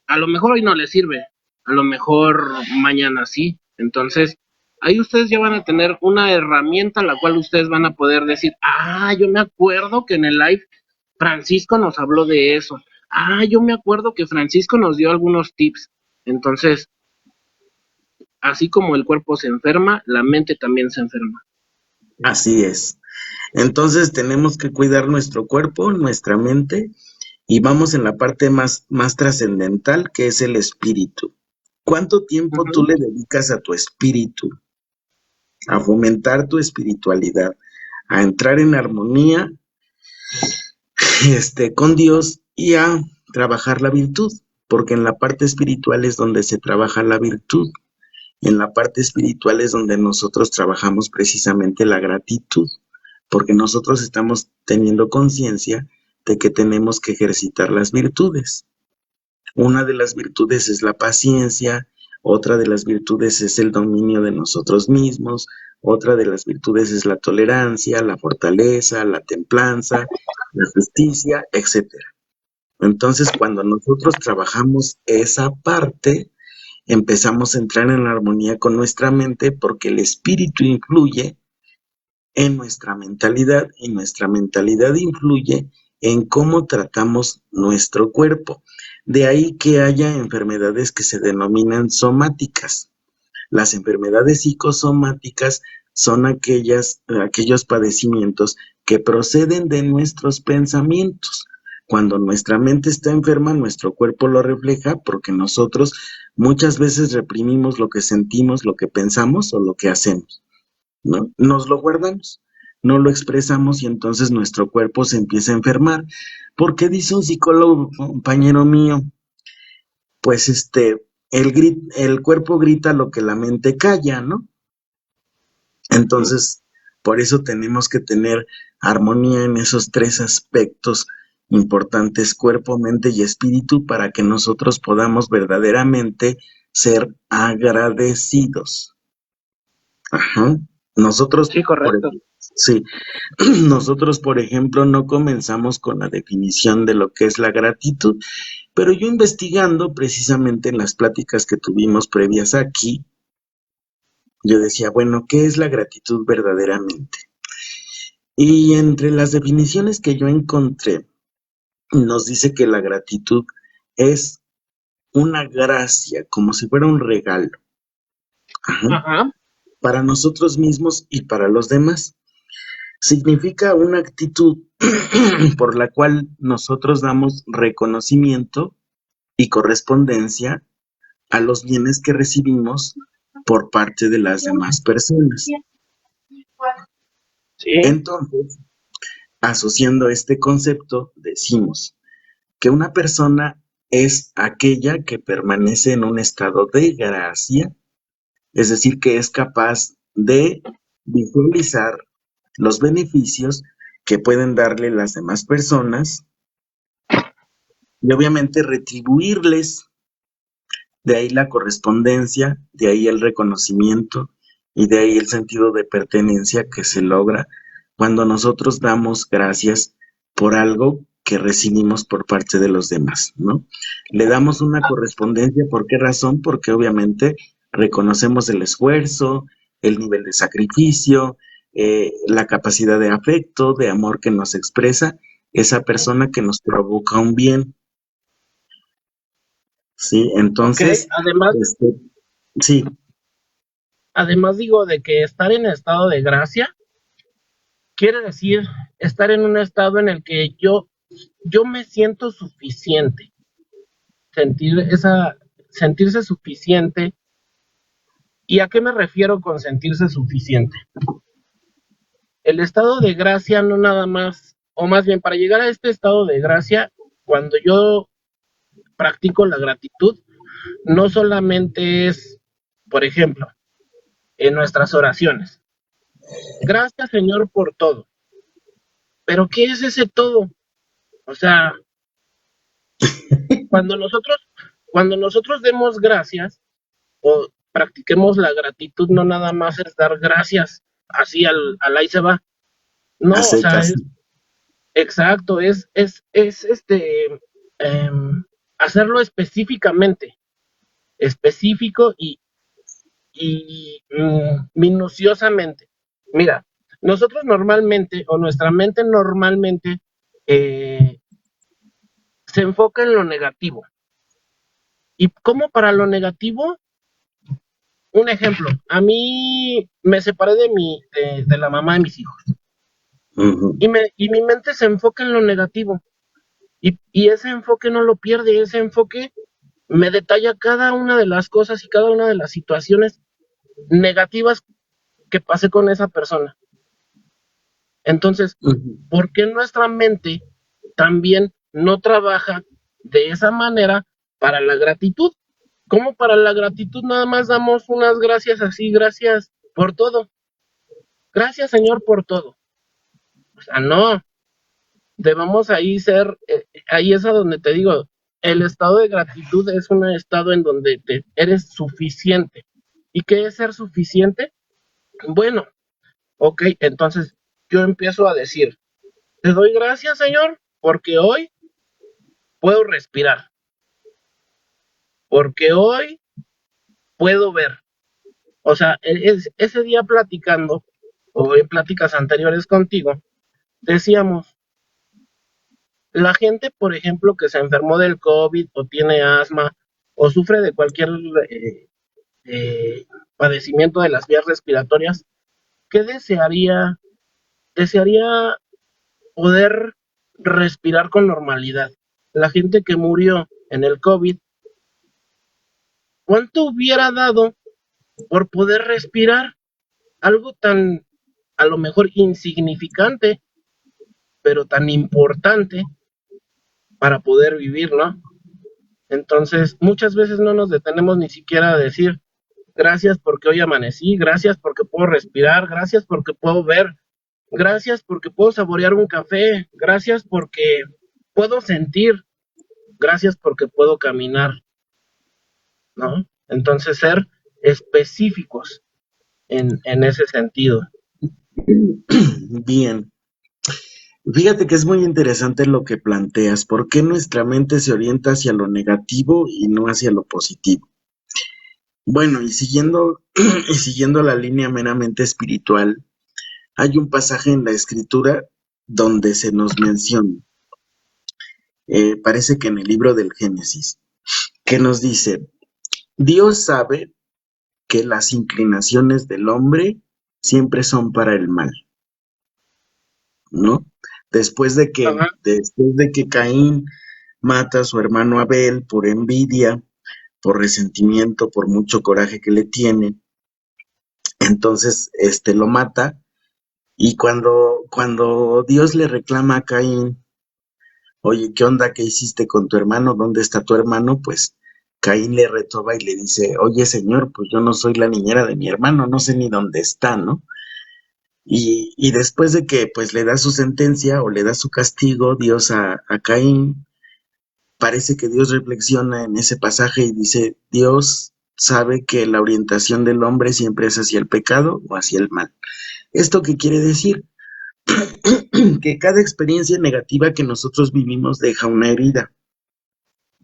a lo mejor hoy no les sirve, a lo mejor mañana sí. Entonces, ahí ustedes ya van a tener una herramienta la cual ustedes van a poder decir, ah, yo me acuerdo que en el live Francisco nos habló de eso. Ah, yo me acuerdo que Francisco nos dio algunos tips. Entonces, así como el cuerpo se enferma, la mente también se enferma. así es. Entonces tenemos que cuidar nuestro cuerpo, nuestra mente, y vamos en la parte más trascendental, que es el espíritu. ¿Cuánto tiempo tú Ujú. le dedicas a tu espíritu, a fomentar tu espiritualidad, a entrar en armonía con Dios y a trabajar la virtud? Porque en la parte espiritual es donde se trabaja la virtud. En la parte espiritual es donde nosotros trabajamos precisamente la gratitud, porque nosotros estamos teniendo conciencia de que tenemos que ejercitar las virtudes. Una de las virtudes es la paciencia, otra de las virtudes es el dominio de nosotros mismos, otra de las virtudes es la tolerancia, la fortaleza, la templanza, la justicia, etcétera. Entonces, cuando nosotros trabajamos esa parte, empezamos a entrar en armonía con nuestra mente porque el espíritu influye en nuestra mentalidad y nuestra mentalidad influye en cómo tratamos nuestro cuerpo. De ahí que haya enfermedades que se denominan somáticas. Las enfermedades psicosomáticas son aquellos padecimientos que proceden de nuestros pensamientos. Cuando nuestra mente está enferma, nuestro cuerpo lo refleja porque nosotros muchas veces reprimimos lo que sentimos, lo que pensamos o lo que hacemos, ¿no? Nos lo guardamos, no lo expresamos y entonces nuestro cuerpo se empieza a enfermar. Porque dice un psicólogo, compañero mío, pues el cuerpo grita lo que la mente calla, ¿no? Entonces, por eso tenemos que tener armonía en esos tres aspectos importantes, cuerpo, mente y espíritu, para que nosotros podamos verdaderamente ser agradecidos. Ajá. Nosotros, Sí, correcto. sí, nosotros, por ejemplo, no comenzamos con la definición de lo que es la gratitud, pero yo investigando precisamente en las pláticas que tuvimos previas aquí, yo decía, bueno, ¿qué es la gratitud verdaderamente? Y entre las definiciones que yo encontré, nos dice que la gratitud es una gracia, como si fuera un regalo, ajá, Ajá. para nosotros mismos y para los demás. Significa una actitud por la cual nosotros damos reconocimiento y correspondencia a los bienes que recibimos por parte de las demás personas. Sí. Entonces, asociando este concepto, decimos que una persona es aquella que permanece en un estado de gracia, es decir, que es capaz de visualizar los beneficios que pueden darle las demás personas y obviamente retribuirles. De ahí la correspondencia, de ahí el reconocimiento y de ahí el sentido de pertenencia que se logra cuando nosotros damos gracias por algo que recibimos por parte de los demás, ¿no? Le damos una correspondencia, ¿por qué razón? Porque obviamente reconocemos el esfuerzo, el nivel de sacrificio, la capacidad de afecto, de amor que nos expresa esa persona que nos provoca un bien, ¿sí? Ok. Entonces, Además, este, sí, además digo de que estar en estado de gracia quiere decir estar en un estado en el que yo me siento suficiente, sentirse suficiente. ¿Y a qué me refiero con sentirse suficiente? El estado de gracia no nada más, o más bien para llegar a este estado de gracia, cuando yo practico la gratitud, no solamente es, por ejemplo, en nuestras oraciones. Gracias, Señor, por todo. Pero ¿qué es ese todo? O sea, cuando nosotros, cuando nosotros demos gracias o practiquemos la gratitud, no nada más es dar gracias así al ahí se va. a No, o sea, secas. es exacto, es eh, hacerlo específicamente, específico y minuciosamente. Mira, nosotros normalmente, o nuestra mente normalmente, eh, se enfoca en lo negativo. ¿Y cómo para lo negativo? Un ejemplo, a mí me separé de la mamá de mis hijos Ujú, y mi mente se enfoca en lo negativo y ese enfoque no lo pierde, ese enfoque me detalla cada una de las cosas y cada una de las situaciones negativas que pasé con esa persona. Entonces, ujú. ¿por qué nuestra mente también no trabaja de esa manera para la gratitud? ¿Cómo para la gratitud nada más damos unas gracias así, gracias por todo? Gracias, Señor, por todo. O sea, no, debemos ahí ser, ahí es a donde te digo, el estado de gratitud es un estado en donde eres suficiente. ¿Y qué es ser suficiente? Bueno, ok, entonces yo empiezo a decir, Te doy gracias, Señor, porque hoy puedo respirar, porque hoy puedo ver. O sea, ese día platicando, o en pláticas anteriores contigo, decíamos, la gente, por ejemplo, que se enfermó del COVID o tiene asma o sufre de cualquier eh, eh, padecimiento de las vías respiratorias, ¿qué desearía? Desearía poder respirar con normalidad. La gente que murió en el COVID, ¿cuánto hubiera dado por poder respirar? Algo tan, a lo mejor insignificante, pero tan importante para poder vivir, ¿no? Entonces, muchas veces no nos detenemos ni siquiera a decir gracias porque hoy amanecí, gracias porque puedo respirar, gracias porque puedo ver, gracias porque puedo saborear un café, gracias porque puedo sentir, gracias porque puedo caminar, ¿no? Entonces, ser específicos en ese sentido. Bien, fíjate que es muy interesante lo que planteas. ¿Por qué nuestra mente se orienta hacia lo negativo y no hacia lo positivo? Bueno, y siguiendo la línea meramente espiritual, hay un pasaje en la escritura donde se nos menciona, parece que en el libro del Génesis, que nos dice, Dios sabe que las inclinaciones del hombre siempre son para el mal, ¿no? Ajá. Después de que Caín mata a su hermano Abel por envidia, por resentimiento, por mucho coraje que le tiene, entonces lo mata y cuando Dios le reclama a Caín, oye, ¿qué onda? ¿Qué hiciste con tu hermano? ¿Dónde está tu hermano? Pues Caín le retoba y le dice, oye, señor, pues yo no soy la niñera de mi hermano, no sé ni dónde está, ¿no? Y después de que pues le da su sentencia o le da su castigo, Dios a Caín, parece que Dios reflexiona en ese pasaje y dice, Dios sabe que la orientación del hombre siempre es hacia el pecado o hacia el mal. ¿Esto qué quiere decir? Que cada experiencia negativa que nosotros vivimos deja una herida.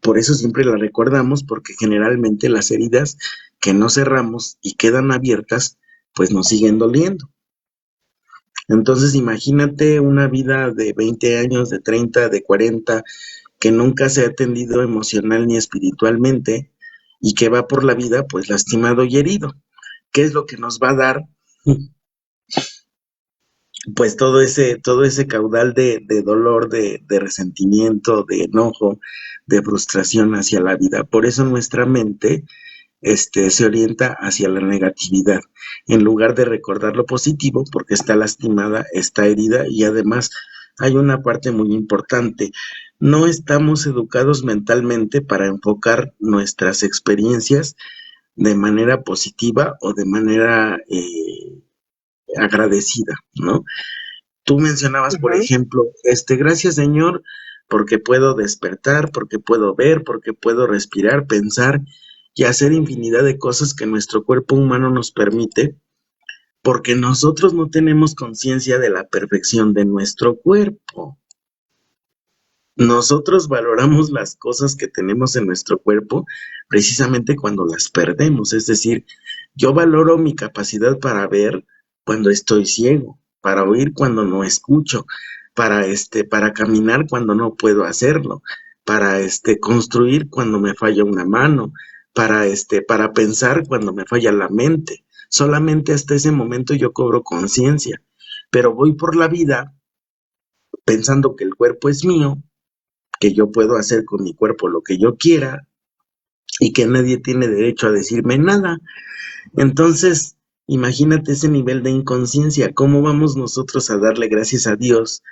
Por eso siempre la recordamos, porque generalmente las heridas que no cerramos y quedan abiertas, pues nos siguen doliendo. Entonces imagínate una vida de 20 años, de 30, de 40, que nunca se ha atendido emocional ni espiritualmente y que va por la vida pues lastimado y herido. ¿Qué es lo que nos va a dar? Pues todo ese caudal de dolor, de resentimiento, de enojo, de frustración hacia la vida. Por eso nuestra mente se orienta hacia la negatividad, en lugar de recordar lo positivo, porque está lastimada, está herida y además hay una parte muy importante. No estamos educados mentalmente para enfocar nuestras experiencias de manera positiva o de manera agradecida, ¿no? Tú mencionabas, por Uh-huh. ejemplo, gracias Señor, porque puedo despertar, porque puedo ver, porque puedo respirar, pensar y hacer infinidad de cosas que nuestro cuerpo humano nos permite, porque nosotros no tenemos conciencia de la perfección de nuestro cuerpo. Nosotros valoramos las cosas que tenemos en nuestro cuerpo precisamente cuando las perdemos. Es decir, yo valoro mi capacidad para ver cuando estoy ciego, para oír cuando no escucho, para caminar cuando no puedo hacerlo, para construir cuando me falla una mano, para pensar cuando me falla la mente. Solamente hasta ese momento yo cobro conciencia, pero voy por la vida pensando que el cuerpo es mío, que yo puedo hacer con mi cuerpo lo que yo quiera y que nadie tiene derecho a decirme nada. Entonces, imagínate ese nivel de inconsciencia, ¿cómo vamos nosotros a darle gracias a Dios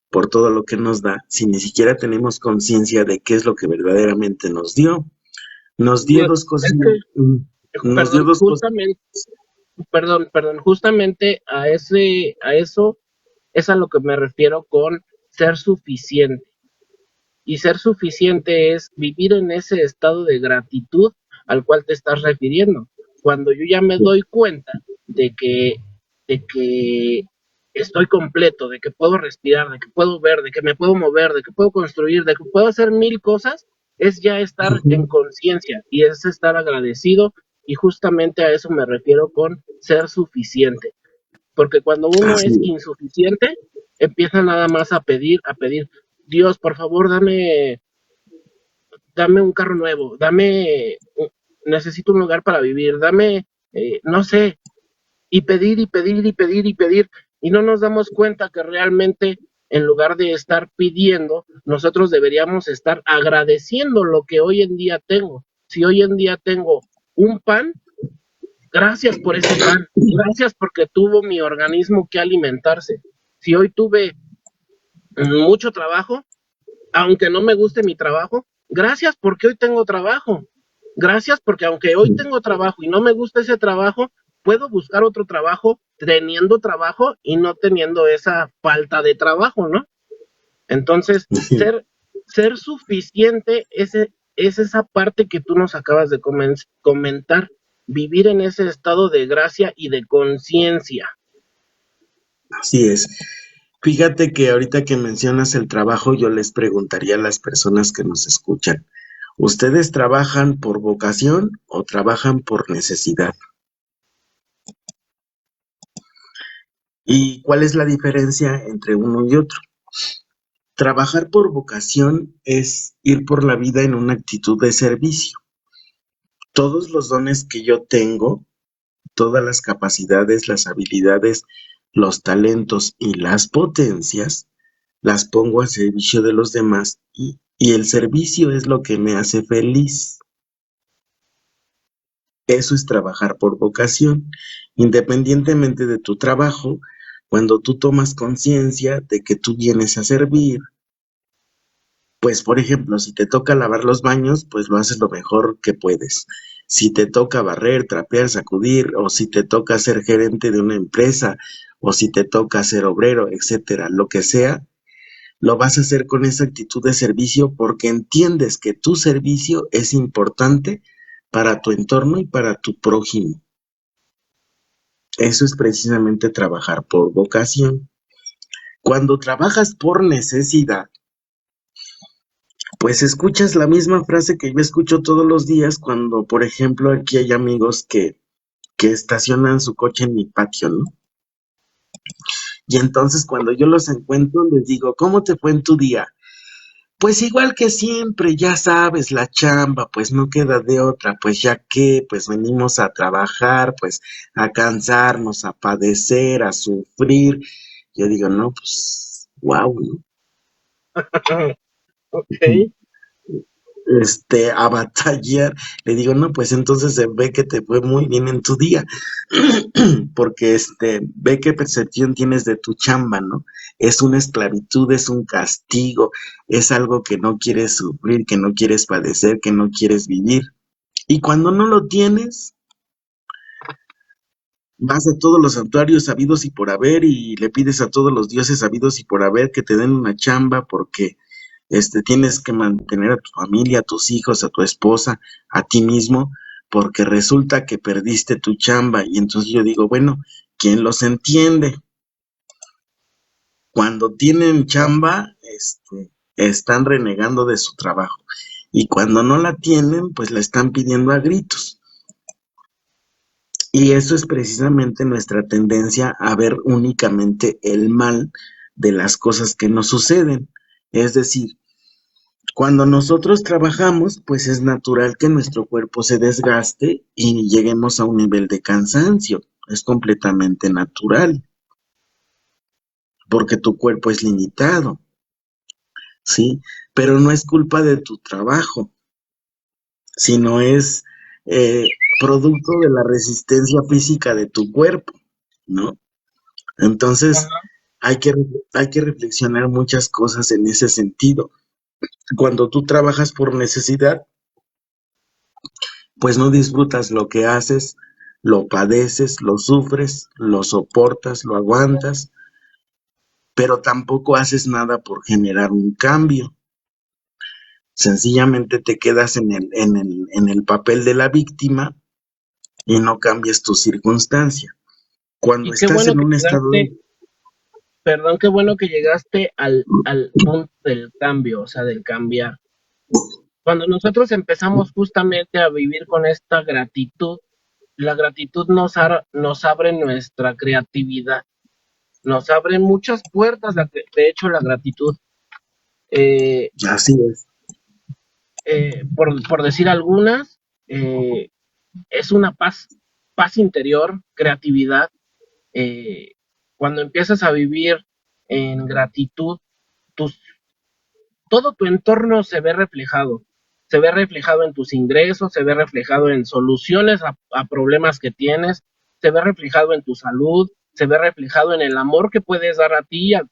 por todo lo que nos da si ni siquiera tenemos conciencia de qué es lo que verdaderamente nos dio? Nos dio dos cosas, Es que, nos dio perdón, dos cosas. justamente a eso es a lo que me refiero con ser suficiente. Y ser suficiente es vivir en ese estado de gratitud al cual te estás refiriendo. Cuando yo ya me doy cuenta de que estoy completo, de que puedo respirar, de que puedo ver, de que me puedo mover, de que puedo construir, de que puedo hacer mil cosas, es ya estar en Ujú. conciencia y es estar agradecido y justamente a eso me refiero con ser suficiente, porque cuando uno Así es es. insuficiente, empieza nada más a pedir, Dios, por favor, dame un carro nuevo, necesito un lugar para vivir, no sé, y pedir y pedir y pedir y pedir, y no nos damos cuenta que realmente en lugar de estar pidiendo, nosotros deberíamos estar agradeciendo lo que hoy en día tengo. Si hoy en día tengo un pan, gracias por ese pan, gracias porque tuvo mi organismo que alimentarse. Si hoy tuve mucho trabajo, aunque no me guste mi trabajo, gracias porque hoy tengo trabajo. Gracias porque aunque hoy tengo trabajo y no me gusta ese trabajo, puedo buscar otro trabajo teniendo trabajo y no teniendo esa falta de trabajo, ¿no? Entonces, ser suficiente es esa parte que tú nos acabas de comentar, vivir en ese estado de gracia y de conciencia. Así es. Fíjate que ahorita que mencionas el trabajo, yo les preguntaría a las personas que nos escuchan, ¿ustedes trabajan por vocación o trabajan por necesidad? ¿Y cuál es la diferencia entre uno y otro? Trabajar por vocación es ir por la vida en una actitud de servicio. Todos los dones que yo tengo, todas las capacidades, las habilidades, los talentos y las potencias, las pongo al servicio de los demás y el servicio es lo que me hace feliz. Eso es trabajar por vocación. Independientemente de tu trabajo, cuando tú tomas conciencia de que tú vienes a servir, pues por ejemplo, si te toca lavar los baños, pues lo haces lo mejor que puedes. Si te toca barrer, trapear, sacudir, o si te toca ser gerente de una empresa, o si te toca ser obrero, etcétera, lo que sea, lo vas a hacer con esa actitud de servicio porque entiendes que tu servicio es importante para tu entorno y para tu prójimo. Eso es precisamente trabajar por vocación. Cuando trabajas por necesidad, pues escuchas la misma frase que yo escucho todos los días cuando, por ejemplo, aquí hay amigos que estacionan su coche en mi patio, ¿no? Y entonces cuando yo los encuentro les digo, ¿cómo te fue en tu día? Pues igual que siempre, ya sabes, la chamba, pues no queda de otra, pues ya que, pues venimos a trabajar, pues a cansarnos, a padecer, a sufrir. Yo digo, no, pues, wow, ¿no? Ok. A batallar, le digo, no, pues entonces se ve que te fue muy bien en tu día, porque ve qué percepción tienes de tu chamba, ¿no? Es una esclavitud, es un castigo, es algo que no quieres sufrir, que no quieres padecer, que no quieres vivir. Y cuando no lo tienes, vas a todos los santuarios sabidos y por haber y le pides a todos los dioses sabidos y por haber que te den una chamba porque tienes que mantener a tu familia, a tus hijos, a tu esposa, a ti mismo, porque resulta que perdiste tu chamba. Y entonces yo digo, bueno, ¿quién los entiende? Cuando tienen chamba, están renegando de su trabajo. Y cuando no la tienen, pues la están pidiendo a gritos. Y eso es precisamente nuestra tendencia a ver únicamente el mal de las cosas que nos suceden. Es decir, cuando nosotros trabajamos, pues es natural que nuestro cuerpo se desgaste y lleguemos a un nivel de cansancio. Es completamente natural, porque tu cuerpo es limitado, ¿sí? Pero no es culpa de tu trabajo, sino es producto de la resistencia física de tu cuerpo, ¿no? Entonces, hay que, hay que reflexionar muchas cosas en ese sentido. Cuando tú trabajas por necesidad, pues no disfrutas lo que haces, lo padeces, lo sufres, lo soportas, lo aguantas, pero tampoco haces nada por generar un cambio. Sencillamente te quedas en el papel de la víctima y no cambias tu circunstancia. Cuando Y qué estás bueno en que un estado llegaste, de... Perdón, qué bueno que llegaste al punto del cambio, o sea, del cambiar. Cuando nosotros empezamos justamente a vivir con esta gratitud, la gratitud nos abre nuestra creatividad, nos abre muchas puertas, de hecho, la gratitud. Eh, Así es. por decir algunas, eh, es una paz interior, creatividad. eh, Cuando empiezas a vivir en gratitud, tus todo tu entorno se ve reflejado en tus ingresos, se ve reflejado en soluciones a problemas que tienes, se ve reflejado en tu salud, se ve reflejado en el amor que puedes dar a ti, a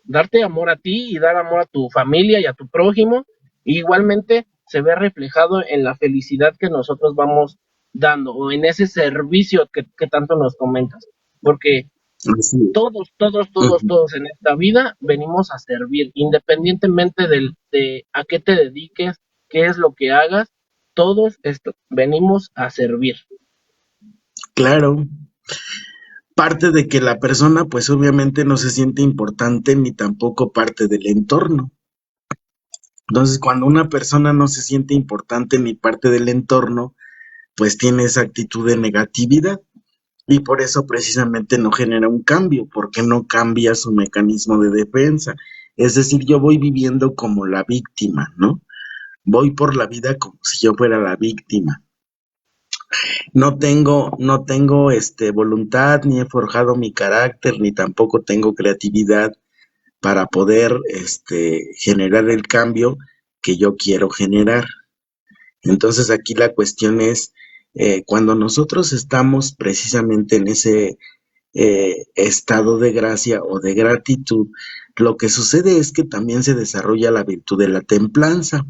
darte amor a ti y dar amor a tu familia y a tu prójimo. Y igualmente se ve reflejado en la felicidad que nosotros vamos dando o en ese servicio que tanto nos comentas. Porque Así es. Ujú. todos en esta vida venimos a servir, independientemente de a qué te dediques, qué es lo que hagas, todos venimos a servir. Claro, parte de que la persona pues obviamente no se siente importante ni tampoco parte del entorno. Entonces, cuando una persona no se siente importante ni parte del entorno, pues tiene esa actitud de negatividad y por eso precisamente no genera un cambio, porque no cambia su mecanismo de defensa. Es decir, yo voy viviendo como la víctima, ¿no? Voy por la vida como si yo fuera la víctima. No tengo voluntad, ni he forjado mi carácter, ni tampoco tengo creatividad para poder generar el cambio que yo quiero generar. Entonces aquí la cuestión es, cuando nosotros estamos precisamente en ese estado de gracia o de gratitud, lo que sucede es que también se desarrolla la virtud de la templanza.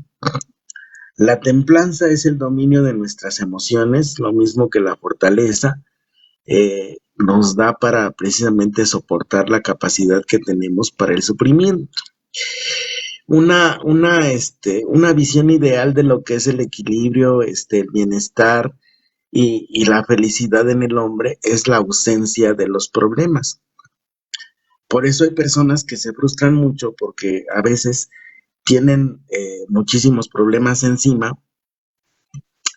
La templanza es el dominio de nuestras emociones, lo mismo que la fortaleza, nos da para precisamente soportar la capacidad que tenemos para el sufrimiento. Una visión ideal de lo que es el equilibrio, el bienestar y la felicidad en el hombre es la ausencia de los problemas. Por eso hay personas que se frustran mucho porque a veces tienen muchísimos problemas encima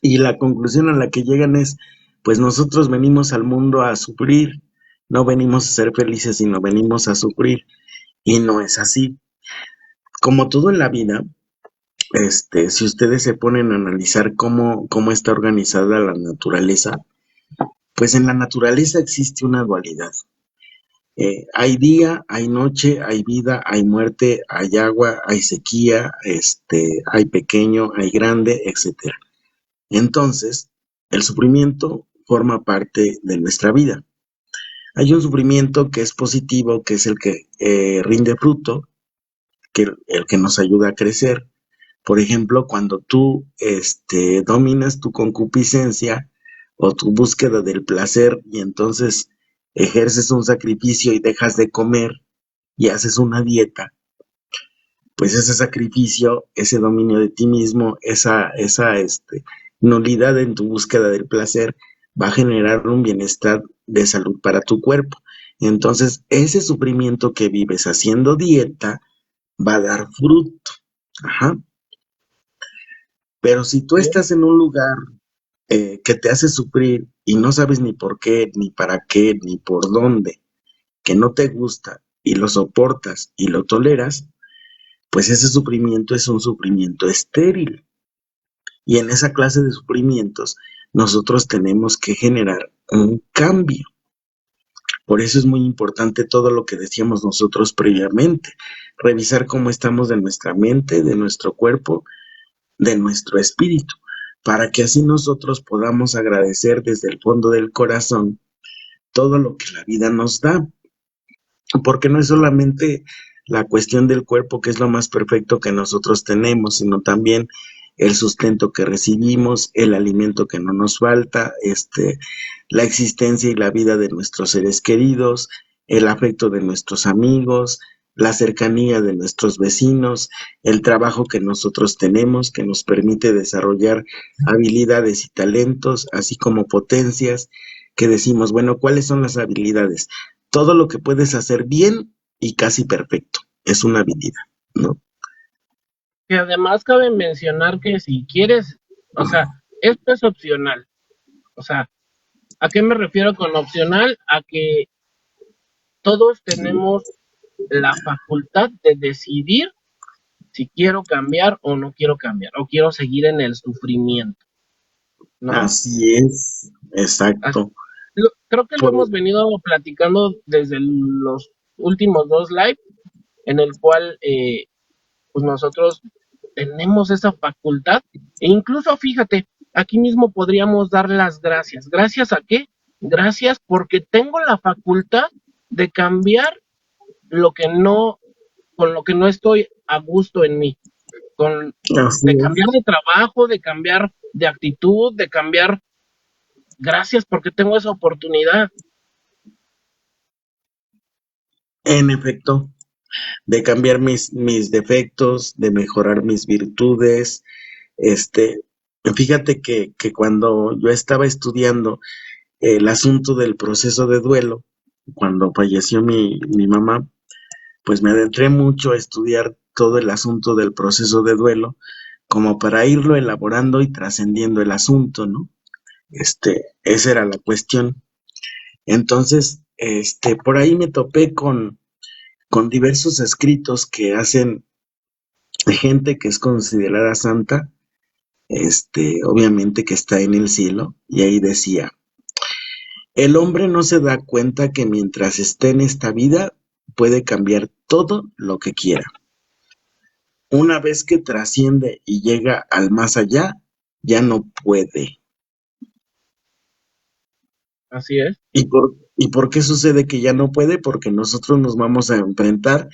y la conclusión a la que llegan es, pues nosotros venimos al mundo a sufrir, no venimos a ser felices, sino venimos a sufrir. Y no es así. Como todo en la vida, si ustedes se ponen a analizar cómo está organizada la naturaleza, pues en la naturaleza existe una dualidad. Hay día, hay noche, hay vida, hay muerte, hay agua, hay sequía, hay pequeño, hay grande, etcétera. Entonces, el sufrimiento forma parte de nuestra vida. Hay un sufrimiento que es positivo, que es el que rinde fruto, que el que nos ayuda a crecer. Por ejemplo, cuando tú dominas tu concupiscencia o tu búsqueda del placer y entonces ejerces un sacrificio y dejas de comer y haces una dieta, pues ese sacrificio, ese dominio de ti mismo, esa nulidad en tu búsqueda del placer va a generar un bienestar de salud para tu cuerpo. Entonces, ese sufrimiento que vives haciendo dieta va a dar fruto. Ajá. Pero si tú ¿Sí? estás en un lugar que te hace sufrir y no sabes ni por qué, ni para qué, ni por dónde, que no te gusta y lo soportas y lo toleras, pues ese sufrimiento es un sufrimiento estéril. Y en esa clase de sufrimientos nosotros tenemos que generar un cambio. Por eso es muy importante todo lo que decíamos nosotros previamente, revisar cómo estamos de nuestra mente, de nuestro cuerpo, de nuestro espíritu, para que así nosotros podamos agradecer desde el fondo del corazón todo lo que la vida nos da, porque no es solamente la cuestión del cuerpo, que es lo más perfecto que nosotros tenemos, sino también el sustento que recibimos, el alimento que no nos falta, la existencia y la vida de nuestros seres queridos, el afecto de nuestros amigos, la cercanía de nuestros vecinos, el trabajo que nosotros tenemos que nos permite desarrollar habilidades y talentos, así como potencias que decimos, bueno, ¿cuáles son las habilidades? todo lo que puedes hacer bien y casi perfecto. Es una habilidad, ¿no? Que además cabe mencionar que si quieres, o sea, esto es opcional. O sea, ¿a qué me refiero con opcional? A que todos tenemos la facultad de decidir si quiero cambiar o no quiero cambiar, o quiero seguir en el sufrimiento, ¿no? Así es, exacto. Creo que lo Por- hemos venido platicando desde los últimos dos live, en el cual pues nosotros tenemos esa facultad, e incluso fíjate, aquí mismo podríamos dar las gracias. ¿Gracias a qué? Gracias porque tengo la facultad de cambiar lo que no, con lo que no estoy a gusto en mí, con, Así de es. cambiar de trabajo, de cambiar de actitud, de cambiar, gracias porque tengo esa oportunidad. En efecto, de cambiar mis defectos, de mejorar mis virtudes. Este, fíjate que cuando yo estaba estudiando el asunto del proceso de duelo, cuando falleció mi mamá, pues me adentré mucho a estudiar todo el asunto del proceso de duelo, como para irlo elaborando y trascendiendo el asunto, ¿no? Esa era la cuestión. Entonces, por ahí me topé con diversos escritos que hacen gente que es considerada santa, obviamente que está en el cielo, y ahí decía, el hombre no se da cuenta que mientras esté en esta vida puede cambiar todo lo que quiera. Una vez que trasciende y llega al más allá, ya no puede. Así es. ¿Y por qué sucede que ya no puede? Porque nosotros nos vamos a enfrentar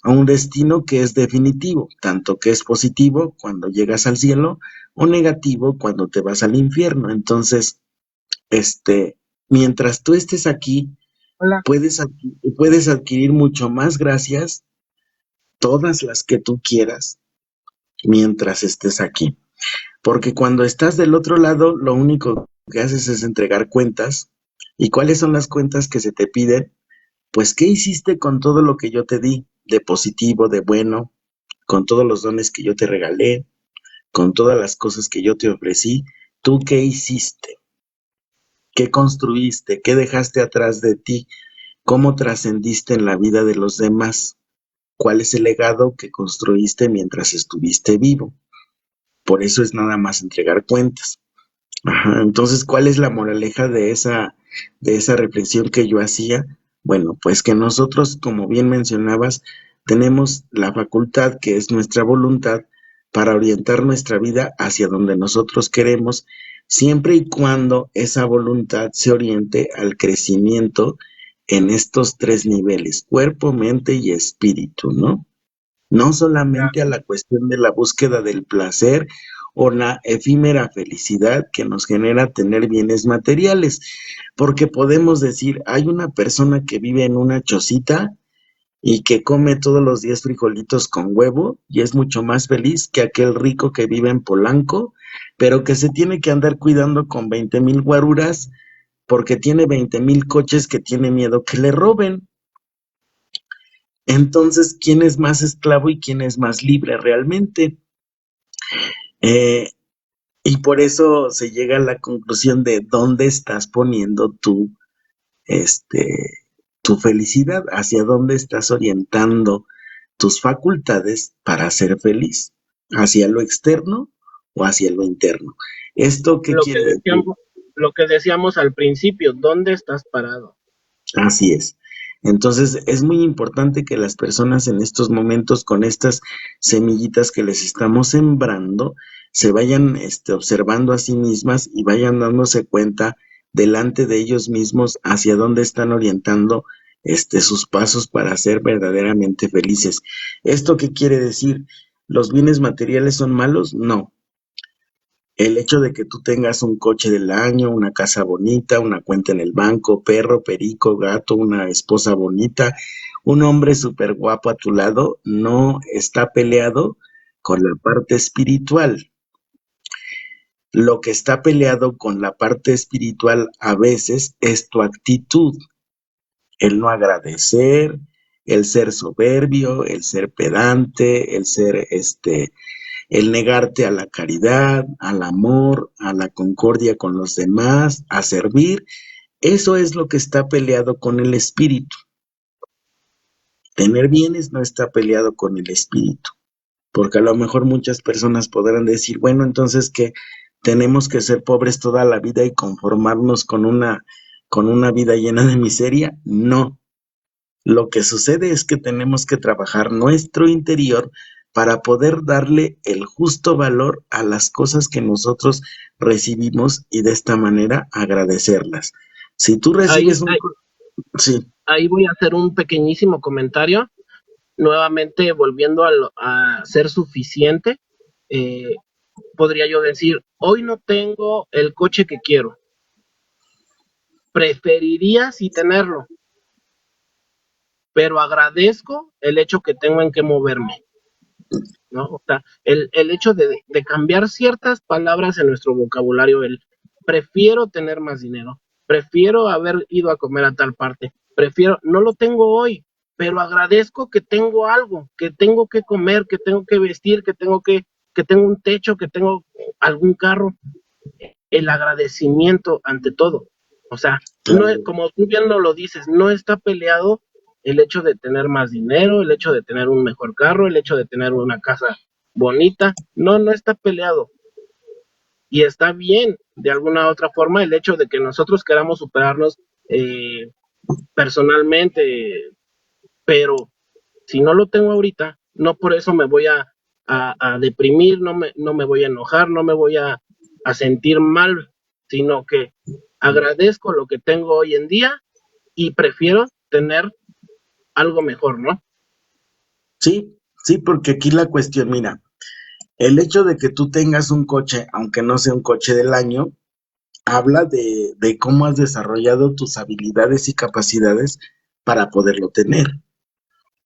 a un destino que es definitivo, tanto que es positivo cuando llegas al cielo o negativo cuando te vas al infierno. Entonces, mientras tú estés aquí, Hola. puedes adquirir mucho más gracias, todas las que tú quieras, mientras estés aquí. Porque cuando estás del otro lado, lo único que haces es entregar cuentas. ¿Y cuáles son las cuentas que se te piden? Pues, ¿qué hiciste con todo lo que yo te di? De positivo, de bueno, con todos los dones que yo te regalé, con todas las cosas que yo te ofrecí. ¿Tú qué hiciste? ¿Qué construiste? ¿Qué dejaste atrás de ti? ¿Cómo trascendiste en la vida de los demás? ¿Cuál es el legado que construiste mientras estuviste vivo? Por eso es nada más entregar cuentas. Ajá, entonces, ¿cuál es la moraleja de esa reflexión que yo hacía? Bueno, pues que nosotros, como bien mencionabas, tenemos la facultad, que es nuestra voluntad, para orientar nuestra vida hacia donde nosotros queremos, siempre y cuando esa voluntad se oriente al crecimiento en estos tres niveles, cuerpo, mente y espíritu, ¿no? No solamente a la cuestión de la búsqueda del placer o la efímera felicidad que nos genera tener bienes materiales, porque podemos decir, hay una persona que vive en una chocita y que come todos los días frijolitos con huevo y es mucho más feliz que aquel rico que vive en Polanco, pero que se tiene que andar cuidando con 20,000 guaruras porque tiene 20,000 coches que tiene miedo que le roben. Entonces, ¿quién es más esclavo y quién es más libre realmente? Eh, y por eso se llega a la conclusión de dónde estás poniendo tu felicidad, hacia dónde estás orientando tus facultades para ser feliz, hacia lo externo o hacia lo interno. ¿Esto qué Lo que quiere decir? decíamos, lo que decíamos al principio, ¿dónde estás parado? Así es. Entonces, es muy importante que las personas en estos momentos, con estas semillitas que les estamos sembrando, se vayan observando a sí mismas y vayan dándose cuenta delante de ellos mismos hacia dónde están orientando sus pasos para ser verdaderamente felices. ¿Esto qué quiere decir? ¿Los bienes materiales son malos? No. El hecho de que tú tengas un coche del año, una casa bonita, una cuenta en el banco, perro, perico, gato, una esposa bonita, un hombre súper guapo a tu lado, no está peleado con la parte espiritual. Lo que está peleado con la parte espiritual a veces es tu actitud. el no agradecer, el ser soberbio, el ser pedante, el ser el negarte a la caridad, al amor, a la concordia con los demás, a servir. Eso es lo que está peleado con el espíritu. Tener bienes no está peleado con el espíritu, porque a lo mejor muchas personas podrán decir, bueno, entonces que tenemos que ser pobres toda la vida y conformarnos con una vida llena de miseria. No, lo que sucede es que tenemos que trabajar nuestro interior para poder darle el justo valor a las cosas que nosotros recibimos y de esta manera agradecerlas. Si tú Ahí, recibes un... ahí, Sí, ahí voy a hacer un pequeñísimo comentario, nuevamente volviendo a ser suficiente. eh, Podría yo decir, hoy no tengo el coche que quiero, preferiría sí tenerlo, pero agradezco el hecho que tengo en que moverme, ¿no? O sea, el hecho de cambiar ciertas palabras en nuestro vocabulario, el prefiero tener más dinero, prefiero haber ido a comer a tal parte, prefiero, no lo tengo hoy, pero agradezco que tengo algo, que tengo que comer, que tengo que vestir, que tengo un techo, que tengo algún carro, el agradecimiento ante todo. O sea, no, claro. como tú bien lo dices, no está peleado el hecho de tener más dinero, el hecho de tener un mejor carro, el hecho de tener una casa bonita. No, no está peleado. Y está bien, de alguna otra forma, el hecho de que nosotros queramos superarnos eh, personalmente, pero si no lo tengo ahorita, no por eso me voy a deprimir, no me voy a enojar, no me voy a sentir mal, sino que agradezco lo que tengo hoy en día y prefiero tener algo mejor, ¿no? Sí, sí, porque aquí la cuestión, mira, el hecho de que tú tengas un coche, aunque no sea un coche del año, habla de cómo has desarrollado tus habilidades y capacidades para poderlo tener,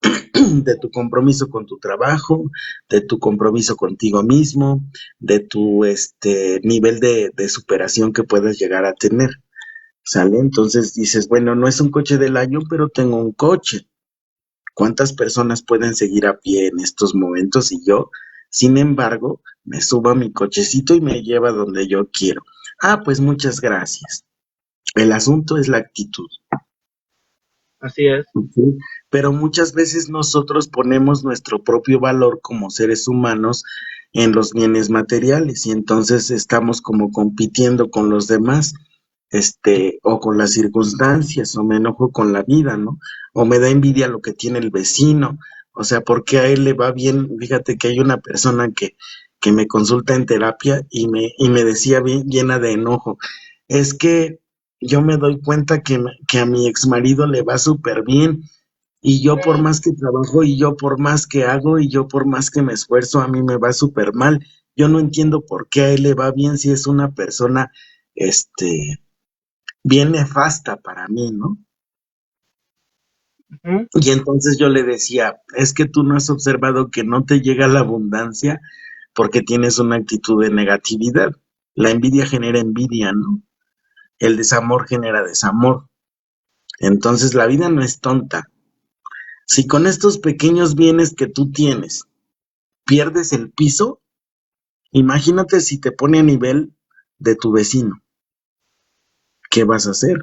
de tu compromiso con tu trabajo, de tu compromiso contigo mismo, de tu nivel de superación que puedas llegar a tener, ¿sale? Entonces dices, bueno, no es un coche del año, pero tengo un coche. ¿Cuántas personas pueden seguir a pie en estos momentos? Y yo, sin embargo, me subo a mi cochecito y me lleva donde yo quiero. Ah, pues muchas gracias. El asunto es la actitud. Así es. ¿Sí? Pero muchas veces nosotros ponemos nuestro propio valor como seres humanos en los bienes materiales y entonces estamos como compitiendo con los demás, o con las circunstancias, o me enojo con la vida, ¿no? O me da envidia lo que tiene el vecino, o sea, porque a él le va bien. Fíjate que hay una persona que me consulta en terapia y me decía bien, llena de enojo, es que yo me doy cuenta que a mi ex marido le va súper bien y yo por más que trabajo y yo por más que hago y yo por más que me esfuerzo, a mí me va súper mal. Yo no entiendo por qué a él le va bien si es una persona, bien nefasta para mí, ¿no? Ujú. Y entonces yo le decía, es que tú no has observado que no te llega la abundancia porque tienes una actitud de negatividad. La envidia genera envidia, ¿no? El desamor genera desamor. Entonces la vida no es tonta. Si con estos pequeños bienes que tú tienes pierdes el piso, imagínate si te pone a nivel de tu vecino, ¿qué vas a hacer?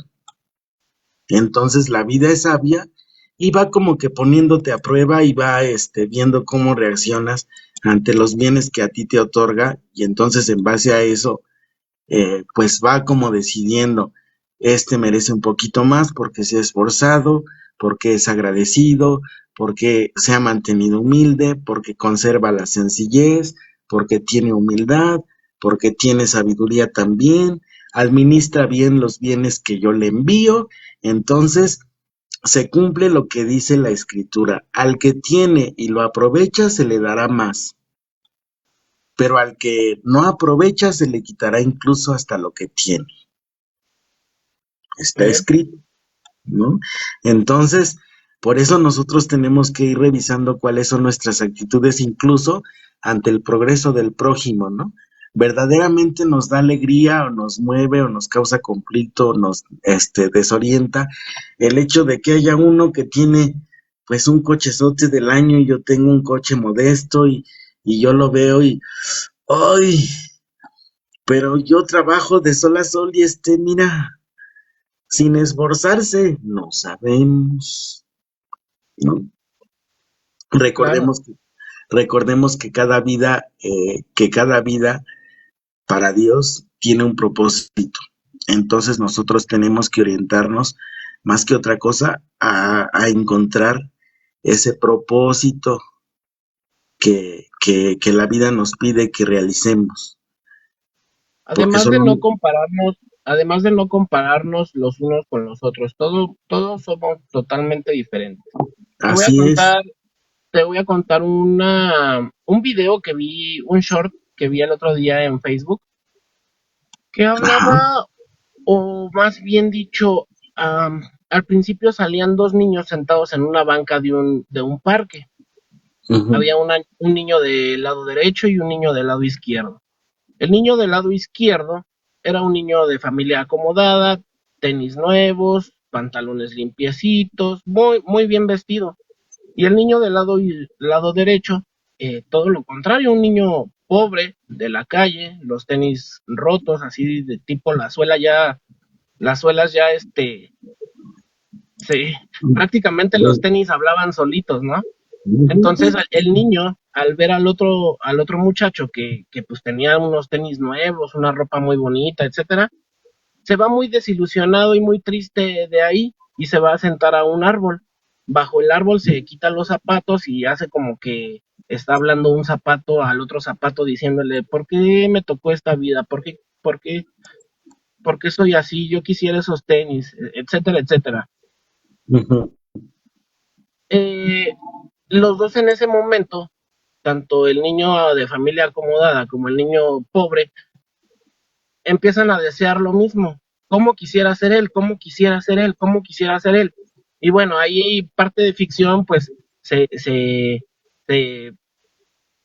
Entonces la vida es sabia y va como que poniéndote a prueba y va viendo cómo reaccionas ante los bienes que a ti te otorga y entonces en base a eso pues va como decidiendo, este merece un poquito más porque se ha esforzado, porque es agradecido, porque se ha mantenido humilde, porque conserva la sencillez, porque tiene humildad, porque tiene sabiduría también, administra bien los bienes que yo le envío. Entonces se cumple lo que dice la escritura, al que tiene y lo aprovecha se le dará más, pero al que no aprovecha se le quitará incluso hasta lo que tiene. Está Bien. escrito, ¿no? Entonces, por eso nosotros tenemos que ir revisando cuáles son nuestras actitudes, incluso ante el progreso del prójimo, ¿no? verdaderamente nos da alegría o nos mueve o nos causa conflicto o nos desorienta el hecho de que haya uno que tiene pues un cochezote del año y yo tengo un coche modesto y yo lo veo y ¡ay! Pero yo trabajo de sol a sol y mira, sin esforzarse, no sabemos, ¿no? Claro. Recordemos, recordemos que cada vida para Dios tiene un propósito. Entonces nosotros tenemos que orientarnos más que otra cosa a encontrar ese propósito que la vida nos pide que realicemos. Porque Además de solo, no compararnos, además de no compararnos los unos con los otros, todos somos totalmente diferentes. Te voy a así es. contar, te voy a contar un video que vi, un short que vi el otro día en Facebook, que Ajá. hablaba, o más bien dicho, al principio salían dos niños sentados en una banca de un parque. Ujú, Había un niño del lado derecho y un niño del lado izquierdo. El niño del lado izquierdo era un niño de familia acomodada, tenis nuevos, pantalones limpiecitos, muy bien vestido. Y el niño del lado derecho, todo lo contrario, un niño pobre de la calle, los tenis rotos, así de tipo las suelas ya se, prácticamente los tenis hablaban solitos, ¿no? Entonces el niño, al ver al otro muchacho que pues tenía unos tenis nuevos, una ropa muy bonita, etcétera, se va muy desilusionado y muy triste de ahí y se va a sentar a un árbol. Bajo el árbol se quita los zapatos y hace como que está hablando un zapato al otro zapato diciéndole, ¿por qué me tocó esta vida? ¿Por qué soy así? Yo quisiera esos tenis, etcétera, etcétera. ujú. Eh, los dos en ese momento, tanto el niño de familia acomodada como el niño pobre, empiezan a desear lo mismo. ¿Cómo quisiera ser él? ¿Cómo quisiera ser él? ¿Cómo quisiera ser él? Y bueno, ahí parte de ficción, pues se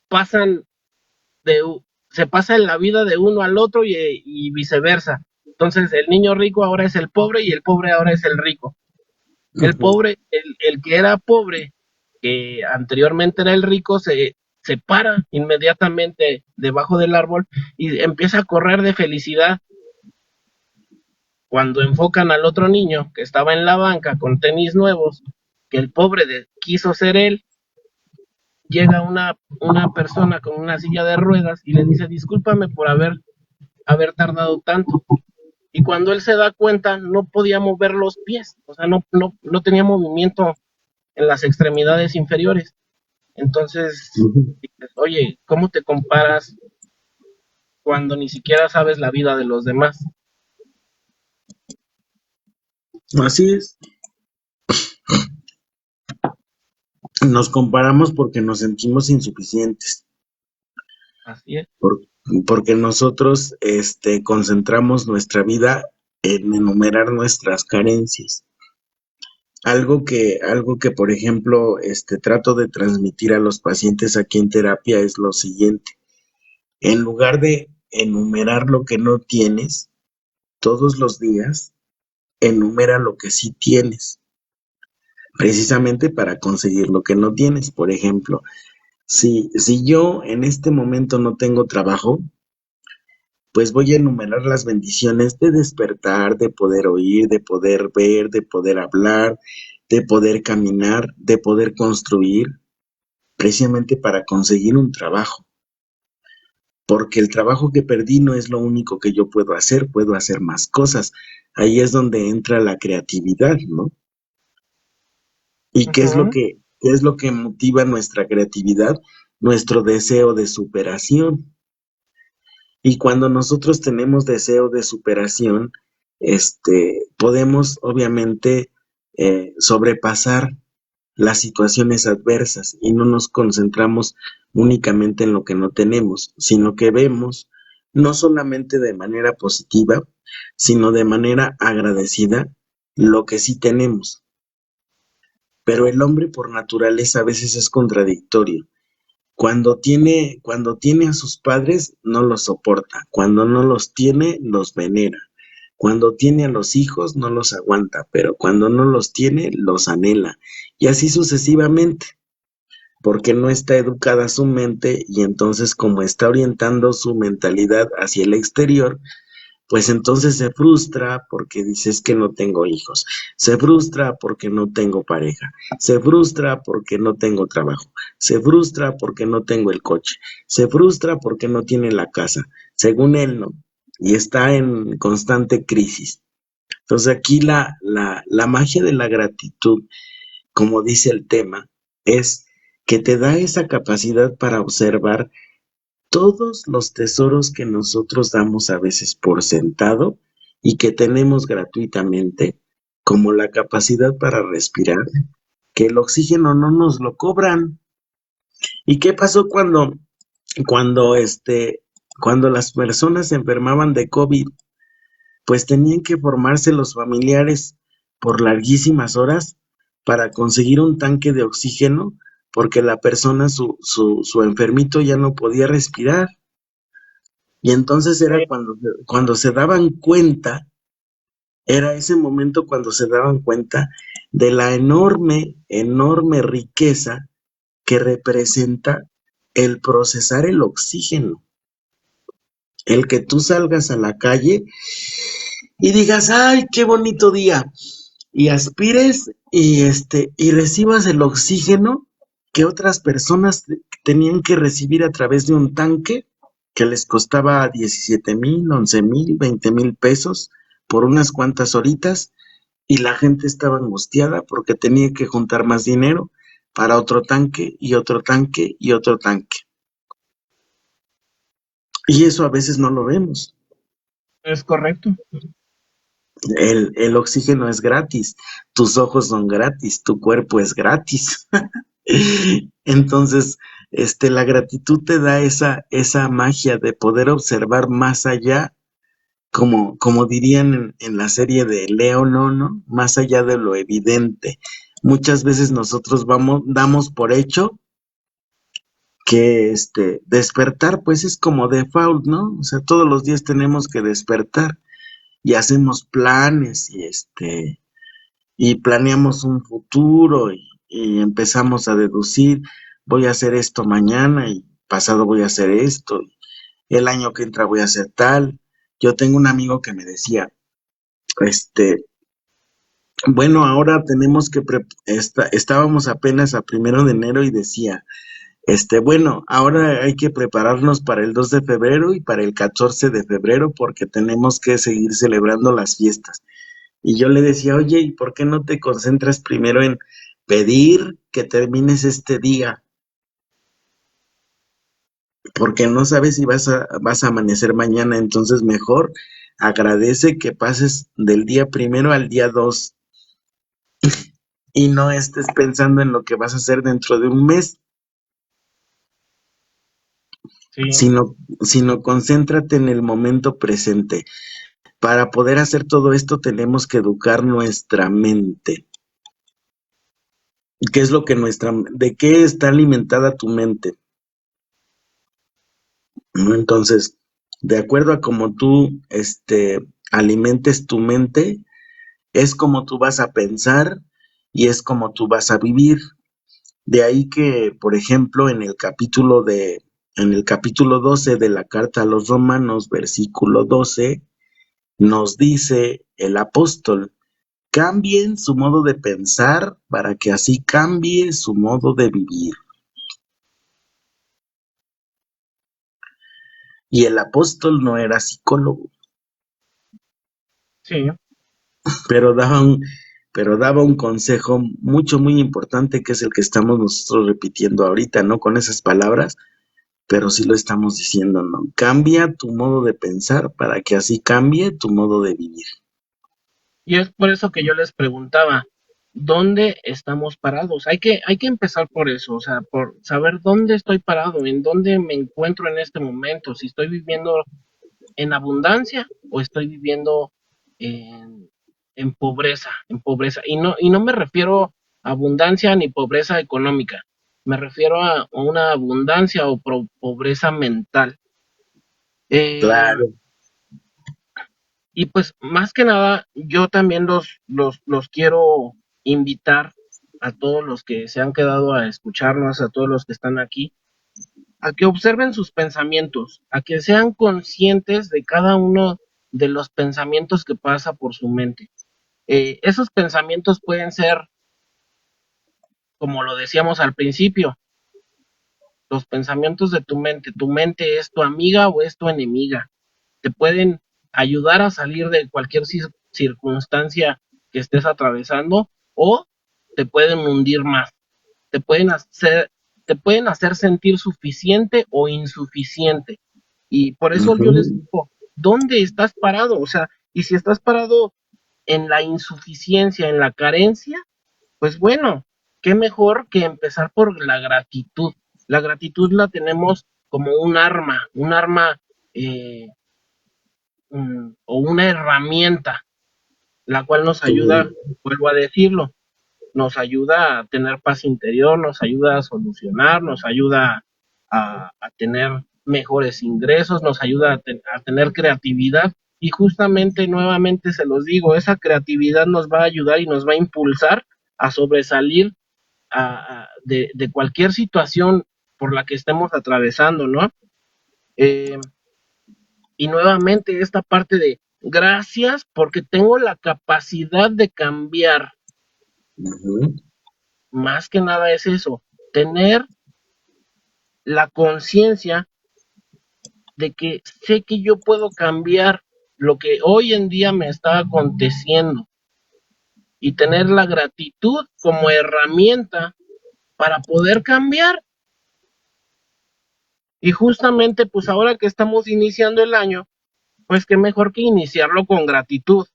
pasan de, se pasa en la vida de uno al otro y viceversa. Entonces el niño rico ahora es el pobre y el pobre ahora es el rico. El Ujú. pobre, el que era pobre, que anteriormente era el rico, se para inmediatamente debajo del árbol y empieza a correr de felicidad. Cuando enfocan al otro niño que estaba en la banca con tenis nuevos, que el pobre quiso ser él, llega una persona con una silla de ruedas y le dice, discúlpame por haber tardado tanto. Y cuando él se da cuenta, no podía mover los pies, o sea, no tenía movimiento en las extremidades inferiores. Entonces, Ujú. dices, oye, ¿cómo te comparas cuando ni siquiera sabes la vida de los demás? Así es. Nos comparamos porque nos sentimos insuficientes, Así es. por- porque nosotros concentramos nuestra vida en enumerar nuestras carencias. Algo que, por ejemplo, trato de transmitir a los pacientes aquí en terapia es lo siguiente. En lugar de enumerar lo que no tienes, todos los días, enumera lo que sí tienes, precisamente para conseguir lo que no tienes. Por ejemplo, si yo en este momento no tengo trabajo, pues voy a enumerar las bendiciones de despertar, de poder oír, de poder ver, de poder hablar, de poder caminar, de poder construir, precisamente para conseguir un trabajo. Porque el trabajo que perdí no es lo único que yo puedo hacer más cosas. Ahí es donde entra la creatividad, ¿no? ¿Y Ujú. qué es lo que motiva nuestra creatividad? Nuestro deseo de superación. Y cuando nosotros tenemos deseo de superación, podemos obviamente sobrepasar las situaciones adversas y no nos concentramos únicamente en lo que no tenemos, sino que vemos no solamente de manera positiva, sino de manera agradecida lo que sí tenemos. Pero el hombre por naturaleza a veces es contradictorio Cuando tiene a sus padres, no los soporta. Cuando no los tiene, los venera. Cuando tiene a los hijos, no los aguanta, pero cuando no los tiene, los anhela. Y así sucesivamente, porque no está educada su mente y entonces como está orientando su mentalidad hacia el exterior, pues entonces se frustra porque dices que no tengo hijos, se frustra porque no tengo pareja, se frustra porque no tengo trabajo, se frustra porque no tengo el coche, se frustra porque no tiene la casa, según él no, y está en constante crisis. Entonces aquí la magia de la gratitud, como dice el tema, es que te da esa capacidad para observar todos los tesoros que nosotros damos a veces por sentado y que tenemos gratuitamente, como la capacidad para respirar, que el oxígeno no nos lo cobran. ¿Y qué pasó cuando, este, cuando las personas se enfermaban de COVID? Pues tenían que formarse los familiares por larguísimas horas para conseguir un tanque de oxígeno porque la persona, su enfermito ya no podía respirar. Y entonces era cuando se daban cuenta, era ese momento cuando se daban cuenta de la enorme, enorme riqueza que representa el procesar el oxígeno. El que tú salgas a la calle y digas, ay, qué bonito día, y aspires y recibas el oxígeno que otras personas tenían que recibir a través de un tanque que les costaba 17,000, 11,000, 20,000 pesos por unas cuantas horitas, y la gente estaba angustiada porque tenía que juntar más dinero para otro tanque y otro tanque y otro tanque. Y eso a veces no lo vemos. Es correcto. El oxígeno es gratis, tus ojos son gratis, tu cuerpo es gratis. Entonces, la gratitud te da esa magia de poder observar más allá, como dirían en la serie de Leo, ¿no? Más allá de lo evidente. Muchas veces nosotros damos por hecho que despertar, pues es como default, ¿no? O sea, todos los días tenemos que despertar y hacemos planes y planeamos un futuro y empezamos a deducir, voy a hacer esto mañana y pasado voy a hacer esto, y el año que entra voy a hacer tal. Yo tengo un amigo que me decía, este, bueno, ahora tenemos que, estábamos apenas a 1 de enero y decía, bueno, ahora hay que prepararnos para el 2 de febrero y para el 14 de febrero porque tenemos que seguir celebrando las fiestas. Y yo le decía, oye, ¿y por qué no te concentras primero en pedir que termines este día? Porque no sabes si vas a amanecer mañana, entonces mejor agradece que pases del día primero al día 2 y no estés pensando en lo que vas a hacer dentro de un mes, Sí. sino concéntrate en el momento presente. Para poder hacer todo esto tenemos que educar nuestra mente. ¿Qué es lo que de qué está alimentada tu mente? ¿No? Entonces, de acuerdo a cómo tú, alimentes tu mente, es como tú vas a pensar y es como tú vas a vivir. De ahí que, por ejemplo, en el capítulo 12 de la carta a los Romanos, versículo 12, nos dice el apóstol, cambien su modo de pensar para que así cambie su modo de vivir. Y el apóstol no era psicólogo, Sí. pero daba un consejo mucho, muy importante, que es el que estamos nosotros repitiendo ahorita, no con esas palabras, pero sí lo estamos diciendo, ¿no? Cambia tu modo de pensar para que así cambie tu modo de vivir. Y es por eso que yo les preguntaba, ¿dónde estamos parados? Hay que empezar por eso, o sea, por saber dónde estoy parado, en dónde me encuentro en este momento, si estoy viviendo en abundancia o estoy viviendo en, en pobreza, en pobreza. Y no me refiero a abundancia ni pobreza económica, me refiero a una abundancia o pobreza mental. Eh, Claro. y pues más que nada, yo también los quiero invitar a todos los que se han quedado a escucharnos, a todos los que están aquí, a que observen sus pensamientos, a que sean conscientes de cada uno de los pensamientos que pasa por su mente. Esos pensamientos pueden ser, como lo decíamos al principio, los pensamientos de tu mente. ¿Tu mente es tu amiga o es tu enemiga? Te pueden ayudar a salir de cualquier circunstancia que estés atravesando o te pueden hundir más. Te pueden hacer, te pueden hacer sentir suficiente o insuficiente. Y por eso yo les Ujú. digo, ¿dónde estás parado? O sea, y si estás parado en la insuficiencia, en la carencia, pues bueno, qué mejor que empezar por la gratitud. La gratitud la tenemos como un arma eh, o una herramienta, la cual nos ayuda, Sí. vuelvo a decirlo, nos ayuda a tener paz interior, nos ayuda a solucionar, nos ayuda a tener mejores ingresos, nos ayuda a tener creatividad y justamente nuevamente se los digo, esa creatividad nos va a ayudar y nos va a impulsar a sobresalir de cualquier situación por la que estemos atravesando, ¿no? Eh, y nuevamente esta parte de gracias porque tengo la capacidad de cambiar, Ujú. más que nada es eso, tener la conciencia de que sé que yo puedo cambiar lo que hoy en día me está aconteciendo y tener la gratitud como herramienta para poder cambiar. Y justamente pues ahora que estamos iniciando el año, pues qué mejor que iniciarlo con gratitud.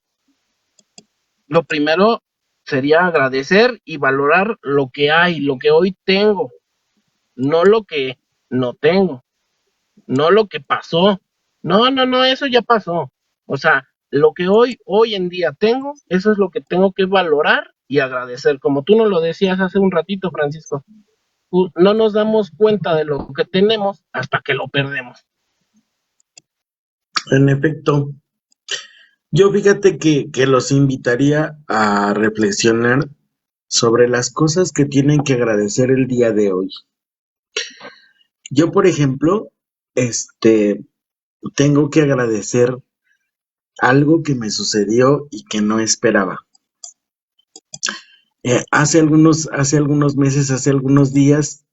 Lo primero sería agradecer y valorar lo que hay, lo que hoy tengo, no lo que no tengo, no lo que pasó. No, no, no, eso ya pasó. O sea, lo que hoy en día tengo, eso es lo que tengo que valorar y agradecer. Como tú nos lo decías hace un ratito, Francisco, no nos damos cuenta de lo que tenemos hasta que lo perdemos. En efecto, yo fíjate que los invitaría a reflexionar sobre las cosas que tienen que agradecer el día de hoy. Yo, por ejemplo, este, tengo que agradecer algo que me sucedió y que no esperaba. Hace algunos meses, hace algunos días,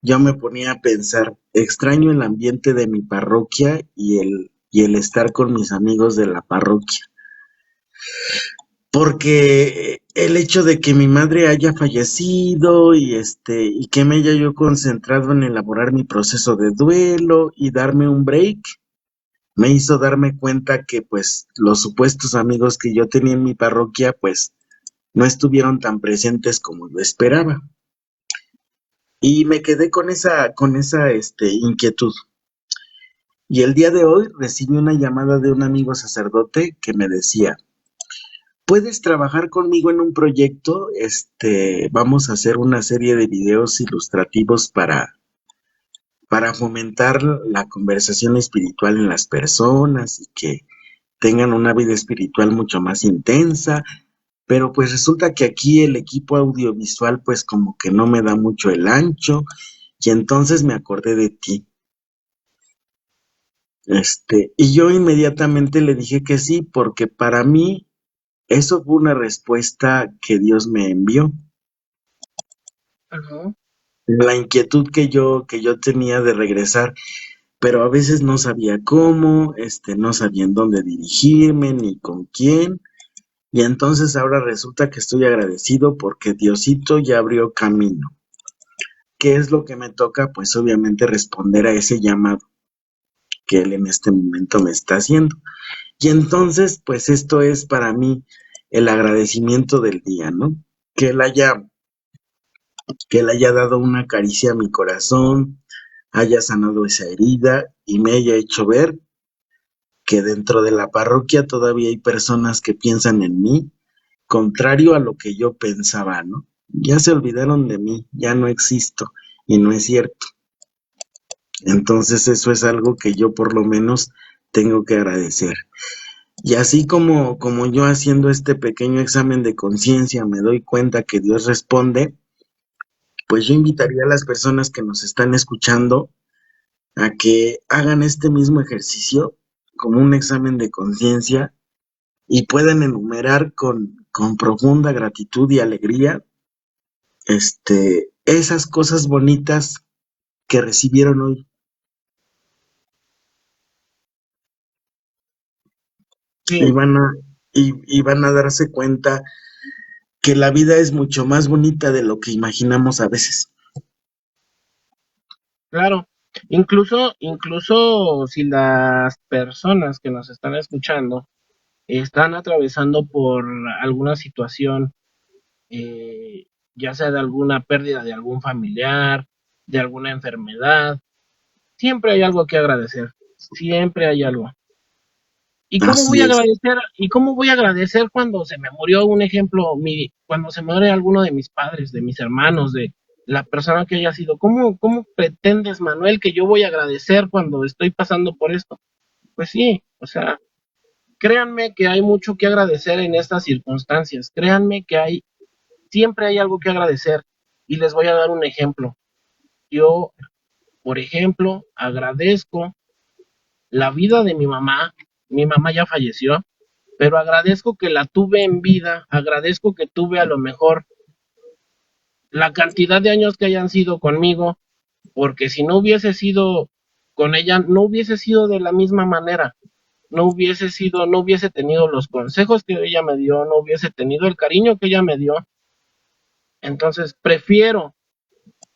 yo me ponía a pensar, extraño el ambiente de mi parroquia y el estar con mis amigos de la parroquia. Porque el hecho de que mi madre haya fallecido y que me haya yo concentrado en elaborar mi proceso de duelo y darme un break, me hizo darme cuenta que pues los supuestos amigos que yo tenía en mi parroquia pues no estuvieron tan presentes como yo esperaba. Y me quedé con esa inquietud. Y el día de hoy recibí una llamada de un amigo sacerdote que me decía, ¿puedes trabajar conmigo en un proyecto? Vamos a hacer una serie de videos ilustrativos para fomentar la conversación espiritual en las personas y que tengan una vida espiritual mucho más intensa. Pero pues resulta que aquí el equipo audiovisual pues como que no me da mucho el ancho y entonces me acordé de ti. Y yo inmediatamente le dije que sí, porque para mí eso fue una respuesta que Dios me envió. Ajá. La inquietud que yo tenía de regresar, pero a veces no sabía cómo, no sabía en dónde dirigirme ni con quién. Y entonces ahora resulta que estoy agradecido porque Diosito ya abrió camino. ¿Qué es lo que me toca? Pues obviamente responder a ese llamado que Él en este momento me está haciendo. Y entonces, pues esto es para mí el agradecimiento del día, ¿no? Que Él haya, que Él haya dado una caricia a mi corazón, haya sanado esa herida y me haya hecho ver que dentro de la parroquia todavía hay personas que piensan en mí, contrario a lo que yo pensaba, ¿no? Ya se olvidaron de mí, ya no existo. y no es cierto. Entonces eso es algo que yo por lo menos tengo que agradecer. Y así como yo haciendo este pequeño examen de conciencia me doy cuenta que Dios responde, pues yo invitaría a las personas que nos están escuchando a que hagan este mismo ejercicio como un examen de conciencia y puedan enumerar con profunda gratitud y alegría esas cosas bonitas que recibieron hoy y Sí, van a darse cuenta que la vida es mucho más bonita de lo que imaginamos a veces. claro. Incluso si las personas que nos están escuchando están atravesando por alguna situación, eh, ya sea de alguna pérdida de algún familiar, de alguna enfermedad, siempre hay algo que agradecer, siempre hay algo. ¿Y cómo voy Así a es, agradecer? ¿Y cómo voy a agradecer cuando se me murió un ejemplo, cuando se muere alguno de mis padres, de mis hermanos, de la persona que haya sido? ¿Cómo pretendes, Manuel, que yo voy a agradecer cuando estoy pasando por esto? Pues sí, o sea, créanme que hay mucho que agradecer en estas circunstancias. Créanme que siempre hay algo que agradecer. Y les voy a dar un ejemplo. Yo, por ejemplo, agradezco la vida de mi mamá. Mi mamá ya falleció, pero agradezco que la tuve en vida, agradezco que tuve a lo mejor la cantidad de años que hayan sido conmigo, porque si no hubiese sido con ella, no hubiese sido de la misma manera, no hubiese tenido los consejos que ella me dio, no hubiese tenido el cariño que ella me dio. Entonces,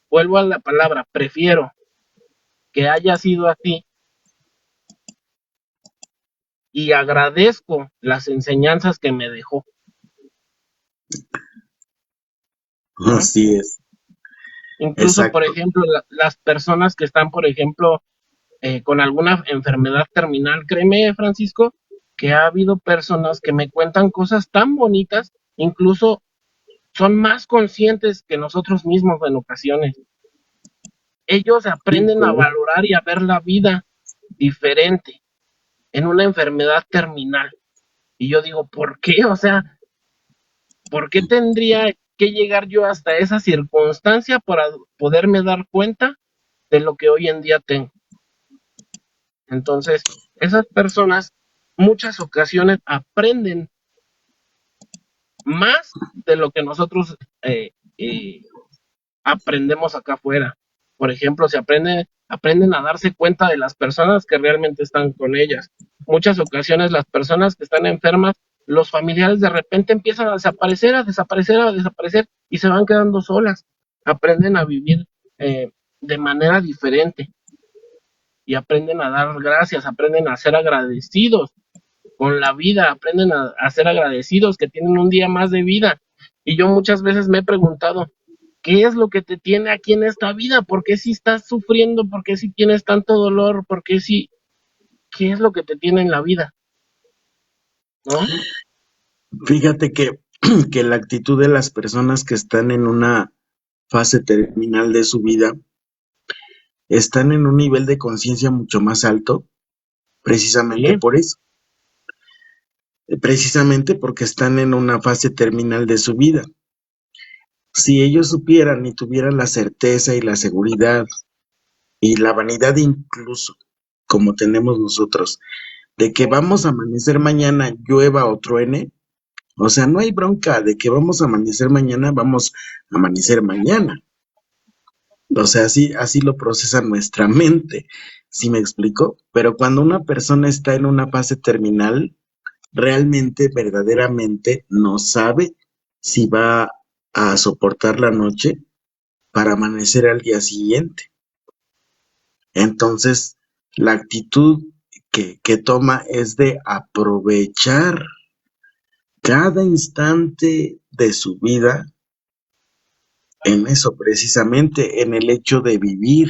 vuelvo a la palabra, prefiero que haya sido así y agradezco las enseñanzas que me dejó, ¿no? así es, Incluso, por exacto. ejemplo, las personas que están, por ejemplo, con alguna enfermedad terminal, créeme, Francisco, que ha habido personas que me cuentan cosas tan bonitas, incluso son más conscientes que nosotros mismos en ocasiones. Ellos aprenden a Híjole. valorar y a ver la vida diferente en una enfermedad terminal. Y yo digo, ¿por qué? O sea, ¿por qué tendría que llegar yo hasta esa circunstancia para poderme dar cuenta de lo que hoy en día tengo? Entonces, esas personas muchas ocasiones aprenden más de lo que nosotros aprendemos acá afuera. Por ejemplo, aprenden a darse cuenta de las personas que realmente están con ellas. Muchas ocasiones las personas que están enfermas, los familiares de repente empiezan a desaparecer, a desaparecer, a desaparecer y se van quedando solas. Aprenden a vivir de manera diferente y aprenden a dar gracias, aprenden a ser agradecidos con la vida, aprenden a ser agradecidos que tienen un día más de vida. Y yo muchas veces me he preguntado, ¿qué es lo que te tiene aquí en esta vida? ¿Por qué si estás sufriendo? ¿Por qué si tienes tanto dolor? ¿Por qué si, qué es lo que te tiene en la vida? ¿No? Fíjate que la actitud de las personas que están en una fase terminal de su vida están en un nivel de conciencia mucho más alto, precisamente Sí, por eso, precisamente porque están en una fase terminal de su vida. Si ellos supieran y tuvieran la certeza y la seguridad y la vanidad incluso, como tenemos nosotros, de que vamos a amanecer mañana, llueva o truene, o sea, no hay bronca de que vamos a amanecer mañana, vamos a amanecer mañana. O sea, así lo procesa nuestra mente, ¿sí me explico? Pero cuando una persona está en una fase terminal, realmente, verdaderamente no sabe si va a soportar la noche para amanecer al día siguiente. Entonces, la actitud que toma es de aprovechar cada instante de su vida en eso, precisamente, en el hecho de vivir,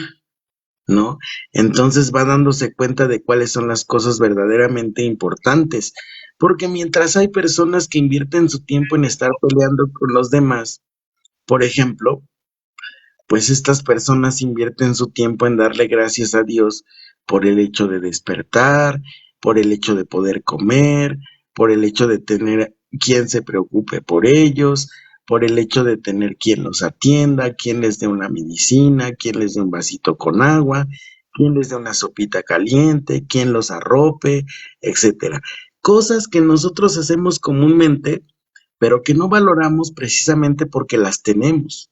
¿no? Entonces va dándose cuenta de cuáles son las cosas verdaderamente importantes, porque mientras hay personas que invierten su tiempo en estar peleando con los demás, por ejemplo, pues estas personas invierten su tiempo en darle gracias a Dios por el hecho de despertar, por el hecho de poder comer, por el hecho de tener quien se preocupe por ellos, por el hecho de tener quien los atienda, quien les dé una medicina, quien les dé un vasito con agua, quien les dé una sopita caliente, quien los arrope, etcétera. Cosas que nosotros hacemos comúnmente, pero que no valoramos precisamente porque las tenemos.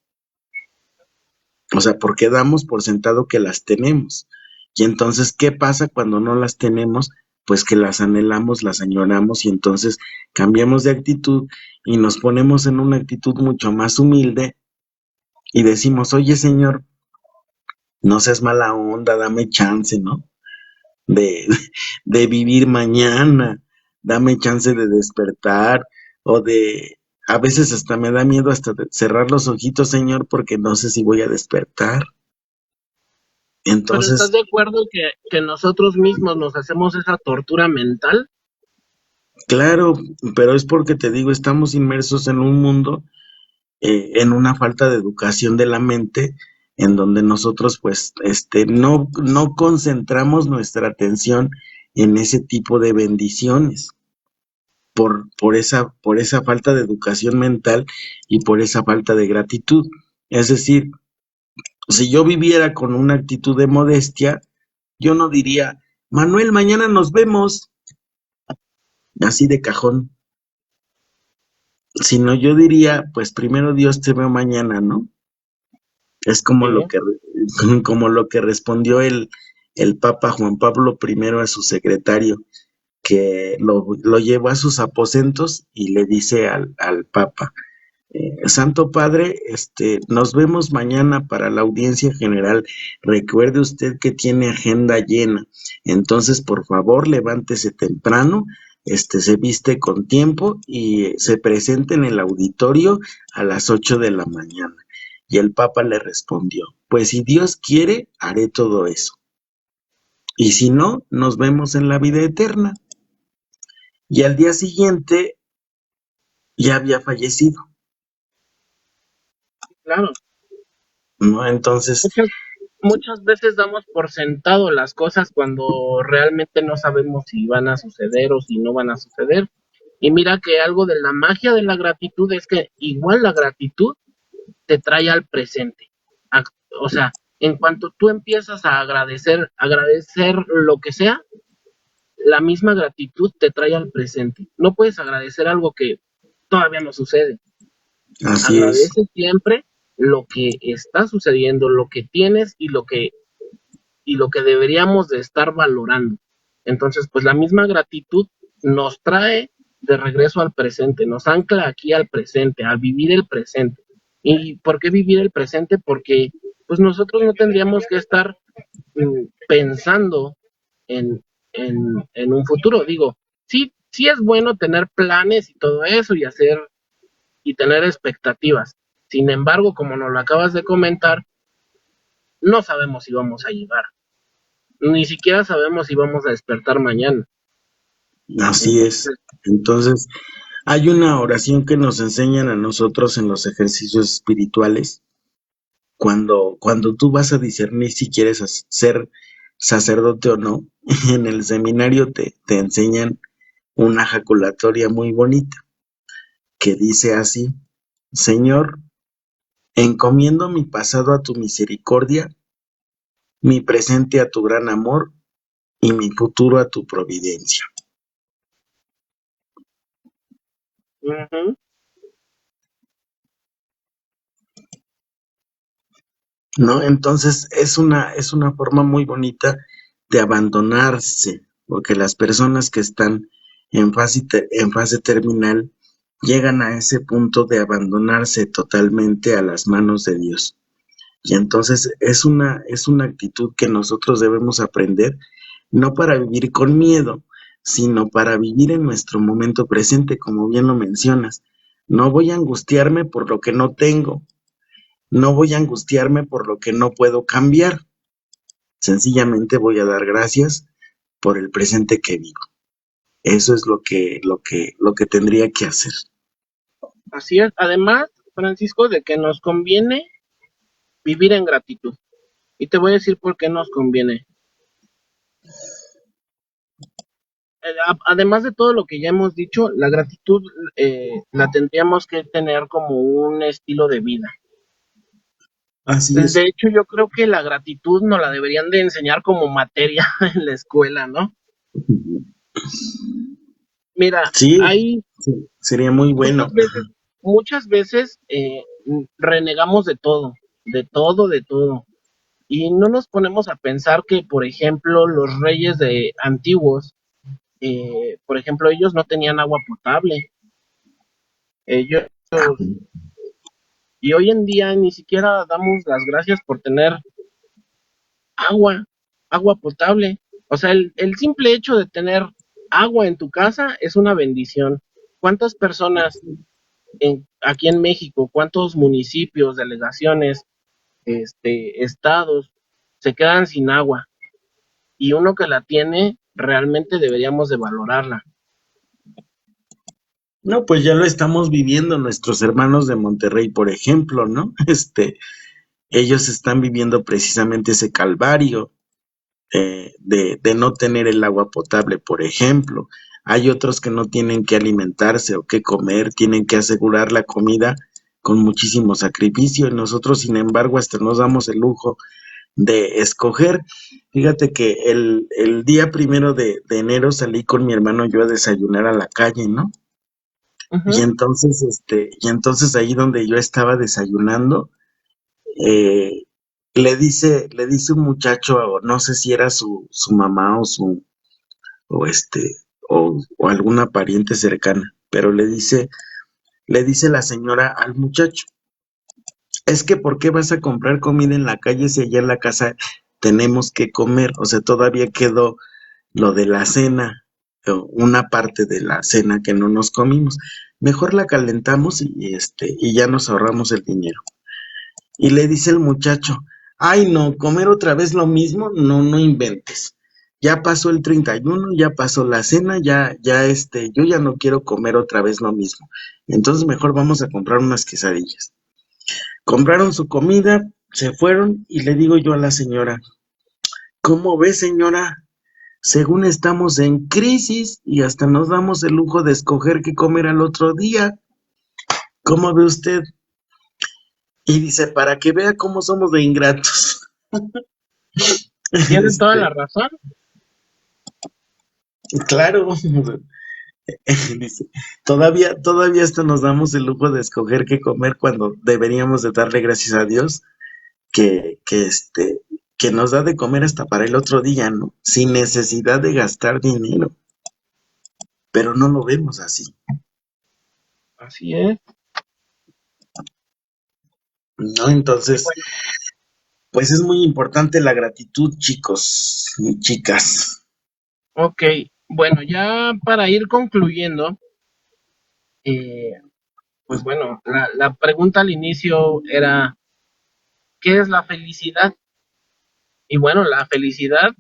O sea, porque damos por sentado que las tenemos. Y entonces, ¿qué pasa cuando no las tenemos? Pues que las anhelamos, las añoramos y entonces cambiamos de actitud y nos ponemos en una actitud mucho más humilde y decimos, oye Señor, no seas mala onda, dame chance, ¿no? De, de vivir mañana, dame chance de despertar o de, a veces hasta me da miedo hasta de cerrar los ojitos, Señor, porque no sé si voy a despertar. Pero ¿estás Entonces, de acuerdo que nosotros mismos nos hacemos esa tortura mental? claro, pero es porque te digo, estamos inmersos en un mundo, en una falta de educación de la mente, en donde nosotros pues no concentramos nuestra atención en ese tipo de bendiciones por esa falta de educación mental y por esa falta de gratitud. Es decir, si yo viviera con una actitud de modestia, yo no diría, Manuel, mañana nos vemos, así de cajón. Sino yo diría, pues primero Dios te veo mañana, ¿no? Es Sí, como lo que respondió el Papa Juan Pablo I a su secretario, que lo llevó a sus aposentos y le dice al Papa, Santo Padre, nos vemos mañana para la audiencia general. Recuerde usted que tiene agenda llena. Entonces, por favor, levántese temprano, se viste con tiempo y se presente en el auditorio a las 8 de la mañana. Y el Papa le respondió, pues si Dios quiere, haré todo eso. Y si no, nos vemos en la vida eterna. Y al día siguiente ya había fallecido, claro. ¿no? Entonces, Muchas, muchas veces damos por sentado las cosas cuando realmente no sabemos si van a suceder o si no van a suceder. Y mira que algo de la magia de la gratitud es que igual la gratitud te trae al presente. O sea, en cuanto tú empiezas a agradecer lo que sea, la misma gratitud te trae al presente. No puedes agradecer algo que todavía no sucede. así es. Agradece siempre lo que está sucediendo, lo que tienes y lo que deberíamos de estar valorando. Entonces, pues la misma gratitud nos trae de regreso al presente, nos ancla aquí al presente, a vivir el presente. ¿Y por qué vivir el presente? Porque pues nosotros no tendríamos que estar pensando en, en un futuro. Digo, sí, sí es bueno tener planes y todo eso y hacer y tener expectativas. Sin embargo, como nos lo acabas de comentar, no sabemos si vamos a llegar. Ni siquiera sabemos si vamos a despertar mañana. Así es. Entonces, Entonces, hay una oración que nos enseñan a nosotros en los ejercicios espirituales. Cuando tú vas a discernir si quieres ser sacerdote o no, en el seminario te enseñan una jaculatoria muy bonita que dice así, Señor, encomiendo mi pasado a tu misericordia, mi presente a tu gran amor y mi futuro a tu providencia. uh-huh, ¿No? Entonces es una forma muy bonita de abandonarse, porque las personas que están en fase terminal llegan a ese punto de abandonarse totalmente a las manos de Dios. Y entonces es una actitud que nosotros debemos aprender, no para vivir con miedo, sino para vivir en nuestro momento presente, como bien lo mencionas. No voy a angustiarme por lo que no tengo, no voy a angustiarme por lo que no puedo cambiar. Sencillamente voy a dar gracias por el presente que vivo. Eso es lo que tendría que hacer. así es. Además, Francisco, de que nos conviene vivir en gratitud. Y te voy a decir por qué nos conviene. Además de todo lo que ya hemos dicho, la gratitud la tendríamos que tener como un estilo de vida. Así De es. hecho, yo creo que la gratitud nos la deberían de enseñar como materia en la escuela, ¿no? Mira, Sí, hay sí, sería muy bueno. muchas veces renegamos de todo, de todo, de todo. Y no nos ponemos a pensar que, por ejemplo, los reyes de antiguos, por ejemplo, ellos no tenían agua potable. Ellos, y hoy en día ni siquiera damos las gracias por tener agua, agua potable. O sea, el simple hecho de tener agua en tu casa es una bendición. ¿Cuántas personas aquí en México, cuántos municipios, delegaciones, estados se quedan sin agua? Y uno que la tiene, realmente deberíamos de valorarla. No, pues ya lo estamos viviendo nuestros hermanos de Monterrey, por ejemplo, ¿no? Ellos están viviendo precisamente ese calvario de no tener el agua potable, por ejemplo. Hay otros que no tienen que alimentarse o que comer, tienen que asegurar la comida con muchísimo sacrificio y nosotros, sin embargo, hasta nos damos el lujo de escoger. Fíjate que el día 1 de enero salí con mi hermano yo a desayunar a la calle, ¿no? Y Ujú. entonces, y entonces ahí donde yo estaba desayunando, eh, le dice un muchacho, no sé si era su mamá o este, o alguna pariente cercana, pero le dice la señora al muchacho, es que ¿por qué vas a comprar comida en la calle si allá en la casa tenemos que comer? O sea, todavía quedó lo de la cena, o una parte de la cena que no nos comimos. Mejor la calentamos y ya nos ahorramos el dinero. Y le dice el muchacho, ay no, comer otra vez lo mismo, no, no inventes. Ya pasó el 31, ya pasó la cena, yo ya no quiero comer otra vez lo mismo. Entonces mejor vamos a comprar unas quesadillas. Compraron su comida, se fueron y le digo yo a la señora, ¿cómo ve señora? Según estamos en crisis y hasta nos damos el lujo de escoger qué comer al otro día. ¿Cómo ve usted? Y dice, para que vea cómo somos de ingratos. Tienen toda la Este, razón. claro, dice, todavía hasta nos damos el lujo de escoger qué comer cuando deberíamos de darle gracias a Dios que nos da de comer hasta para el otro día, ¿no? Sin necesidad de gastar dinero, pero no lo vemos así, Así es. ¿no? Y Entonces, bueno, pues es muy importante la gratitud, chicos y chicas. ok. Bueno, ya para ir concluyendo, eh, pues bueno, la pregunta al inicio era, ¿qué es la felicidad? Y bueno, la felicidad,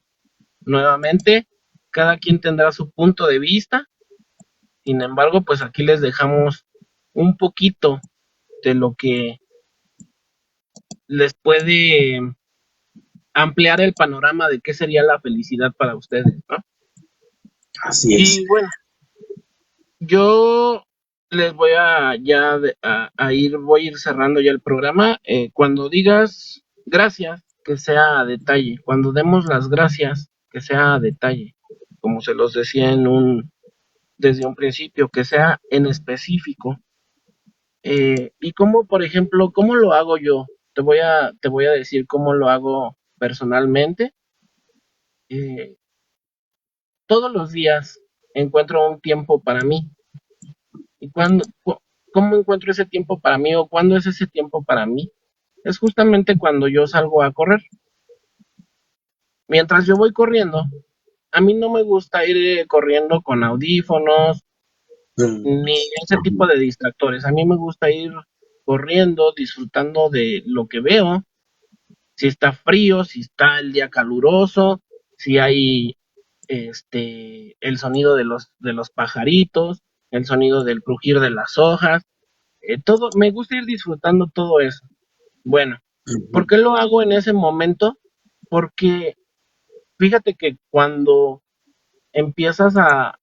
nuevamente, cada quien tendrá su punto de vista. Sin embargo, pues aquí les dejamos un poquito de lo que les puede ampliar el panorama de qué sería la felicidad para ustedes, ¿no? Así es. Y bueno, yo les voy a voy a ir cerrando ya el programa. Cuando digas gracias, que sea a detalle. Cuando demos las gracias, que sea a detalle. Como se los decía desde un principio, que sea en específico. Y como, por ejemplo, ¿cómo lo hago yo? Te voy a decir cómo lo hago personalmente. Eh, todos los días encuentro un tiempo para mí. ¿Y cómo encuentro ese tiempo para mí o cuándo es ese tiempo para mí? Es justamente cuando yo salgo a correr. Mientras yo voy corriendo, a mí no me gusta ir corriendo con audífonos Mm, ni ese tipo de distractores. A mí me gusta ir corriendo, disfrutando de lo que veo, si está frío, si está el día caluroso, si hay el sonido de los pajaritos, el sonido del crujir de las hojas, todo, me gusta ir disfrutando todo eso. Bueno, Ujú. ¿Por qué lo hago en ese momento? Porque fíjate que cuando empiezas a,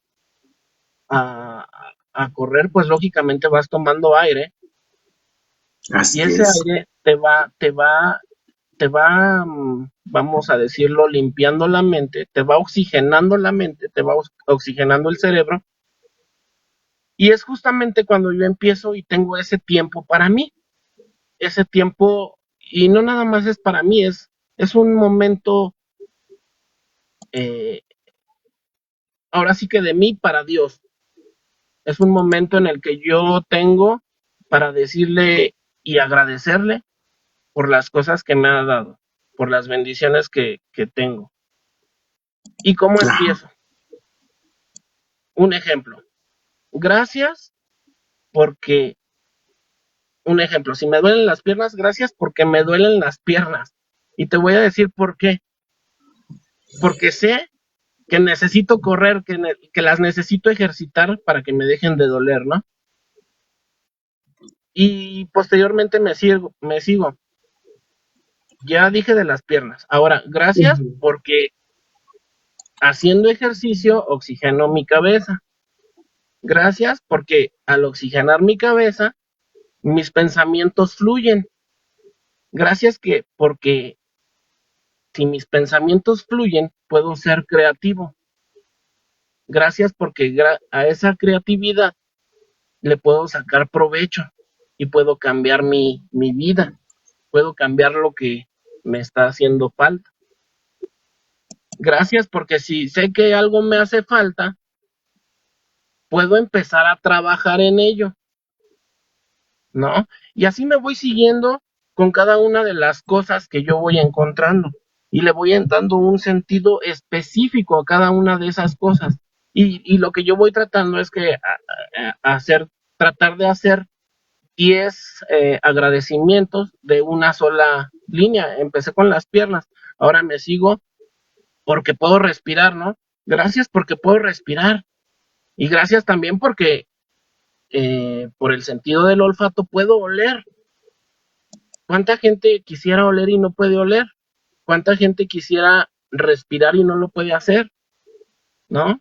a correr, pues lógicamente vas tomando aire y Así ese es. aire te va, vamos a decirlo, limpiando la mente, te va oxigenando la mente, te va oxigenando el cerebro. Y es justamente cuando yo empiezo y tengo ese tiempo para mí, ese tiempo, y no nada más es para mí, es un momento, eh, ahora sí que de mí para Dios. Es un momento en el que yo tengo para decirle y agradecerle por las cosas que me ha dado, por las bendiciones que tengo. ¿Y cómo Ajá. empiezo? Un ejemplo. Gracias porque, un ejemplo, si me duelen las piernas, gracias porque me duelen las piernas. Y te voy a decir por qué. Porque sé que necesito correr, que las necesito ejercitar para que me dejen de doler, ¿no? Y posteriormente me sigo. Ya dije de las piernas. Ahora, gracias Ujú. porque haciendo ejercicio oxigeno mi cabeza. Gracias porque al oxigenar mi cabeza, mis pensamientos fluyen. Gracias porque si mis pensamientos fluyen, puedo ser creativo. Gracias porque a esa creatividad le puedo sacar provecho y puedo cambiar mi vida. Puedo cambiar lo que me está haciendo falta. Gracias porque si sé que algo me hace falta, puedo empezar a trabajar en ello, ¿no? Y así me voy siguiendo con cada una de las cosas que yo voy encontrando y le voy dando un sentido específico a cada una de esas cosas. Y lo que yo voy tratando es que tratar de hacer 10 agradecimientos de una sola línea. Empecé con las piernas, ahora me sigo porque puedo respirar, ¿no? Gracias porque puedo respirar. Y gracias también porque por el sentido del olfato puedo oler. ¿Cuánta gente quisiera oler y no puede oler? ¿Cuánta gente quisiera respirar y no lo puede hacer? ¿No?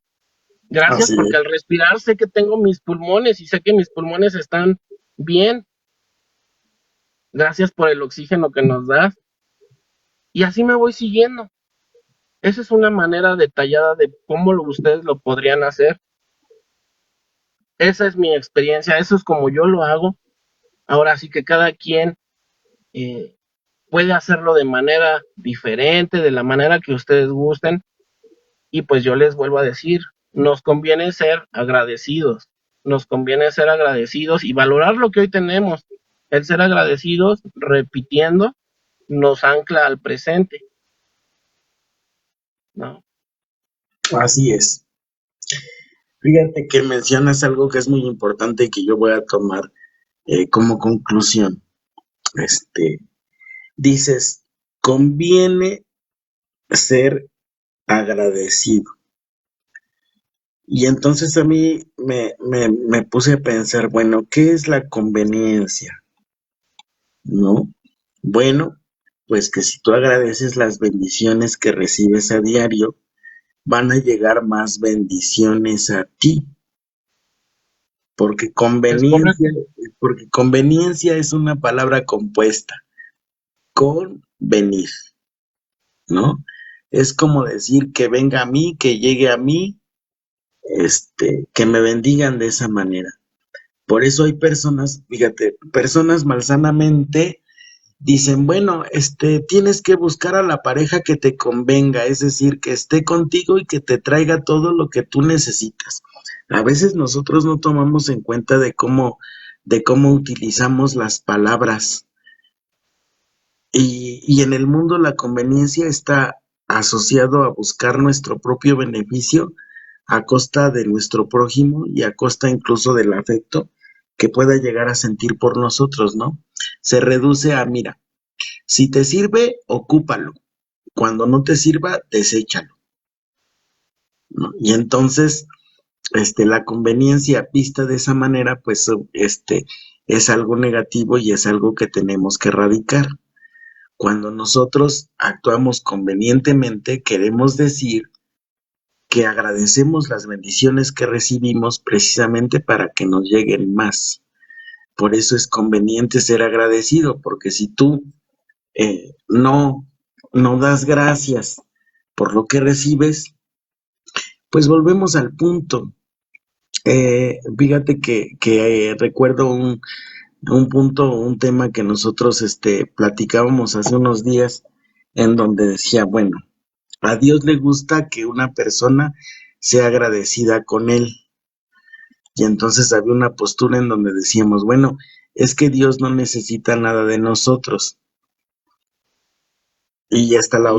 Gracias Así porque es. al respirar sé que tengo mis pulmones y sé que mis pulmones están bien. Gracias por el oxígeno que nos das. Y así me voy siguiendo. Esa es una manera detallada de cómo ustedes lo podrían hacer. Esa es mi experiencia, eso es como yo lo hago. Ahora sí que cada quien eh, puede hacerlo de manera diferente, de la manera que ustedes gusten. Y pues yo les vuelvo a decir, nos conviene ser agradecidos, nos conviene ser agradecidos y valorar lo que hoy tenemos. El ser agradecidos, repitiendo, nos ancla al presente, ¿no? Así es. Fíjate que mencionas algo que es muy importante y que yo voy a tomar como conclusión. Este, dices, conviene ser agradecido. Y entonces a mí me puse a pensar, bueno, ¿qué es la conveniencia? ¿No? Bueno, pues que si tú agradeces las bendiciones que recibes a diario, van a llegar más bendiciones a ti, porque Es conveniencia, correcto. porque conveniencia es una palabra compuesta, con venir, ¿no? Es como decir que venga a mí, que llegue a mí, que me bendigan de esa manera. Por eso hay personas, fíjate, personas malsanamente dicen, bueno, tienes que buscar a la pareja que te convenga, es decir, que esté contigo y que te traiga todo lo que tú necesitas. A veces nosotros no tomamos en cuenta de cómo utilizamos las palabras. Y en el mundo la conveniencia está asociado a buscar nuestro propio beneficio a costa de nuestro prójimo y a costa incluso del afecto que pueda llegar a sentir por nosotros, ¿no? Se reduce a, mira, si te sirve, ocúpalo. Cuando no te sirva, deséchalo, ¿no? Y entonces, la conveniencia vista de esa manera, pues, es algo negativo y es algo que tenemos que erradicar. Cuando nosotros actuamos convenientemente, queremos decir que agradecemos las bendiciones que recibimos precisamente para que nos lleguen más. Por eso es conveniente ser agradecido, porque si tú no das gracias por lo que recibes, pues volvemos al punto. Fíjate que recuerdo un punto, un tema que nosotros platicábamos hace unos días, en donde decía, bueno, a Dios le gusta que una persona sea agradecida con él. Y entonces había una postura en donde decíamos, bueno, es que Dios no necesita nada de nosotros. Y Sí, está la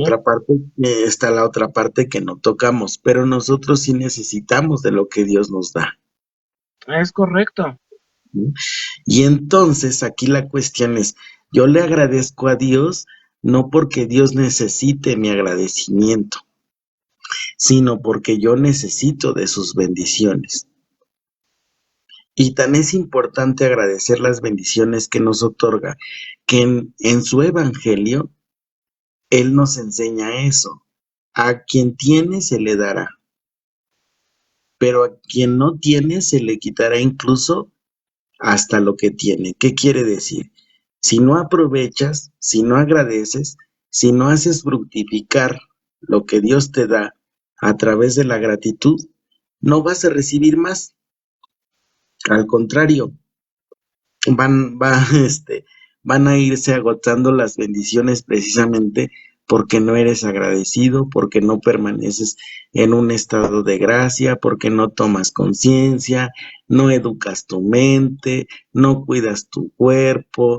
otra parte que no tocamos, pero nosotros sí necesitamos de lo que Dios nos da. es correcto. ¿Sí? Y entonces aquí la cuestión es, yo le agradezco a Dios no porque Dios necesite mi agradecimiento, sino porque yo necesito de sus bendiciones. Y tan es importante agradecer las bendiciones que nos otorga, que en su evangelio, Él nos enseña eso. A quien tiene se le dará, pero a quien no tiene se le quitará incluso hasta lo que tiene. ¿Qué quiere decir? Si no aprovechas, si no agradeces, si no haces fructificar lo que Dios te da a través de la gratitud, no vas a recibir más. Al contrario, van, va, van a irse agotando las bendiciones precisamente porque no eres agradecido, porque no permaneces en un estado de gracia, porque no tomas conciencia, no educas tu mente, no cuidas tu cuerpo,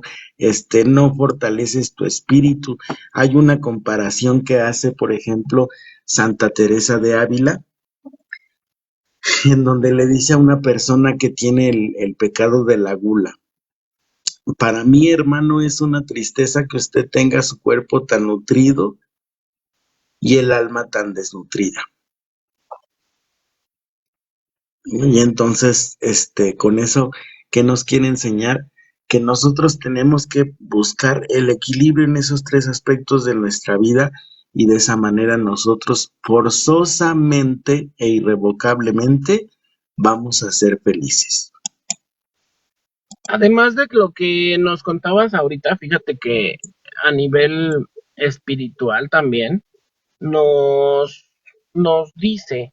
no fortaleces tu espíritu. Hay una comparación que hace, por ejemplo, Santa Teresa de Ávila, en donde le dice a una persona que tiene el pecado de la gula: para mí, hermano, es una tristeza que usted tenga su cuerpo tan nutrido y el alma tan desnutrida. Y entonces, con eso, ¿qué nos quiere enseñar? Que nosotros tenemos que buscar el equilibrio en esos tres aspectos de nuestra vida, y de esa manera nosotros forzosamente e irrevocablemente vamos a ser felices. Además de lo que nos contabas ahorita, fíjate que a nivel espiritual también nos, nos dice,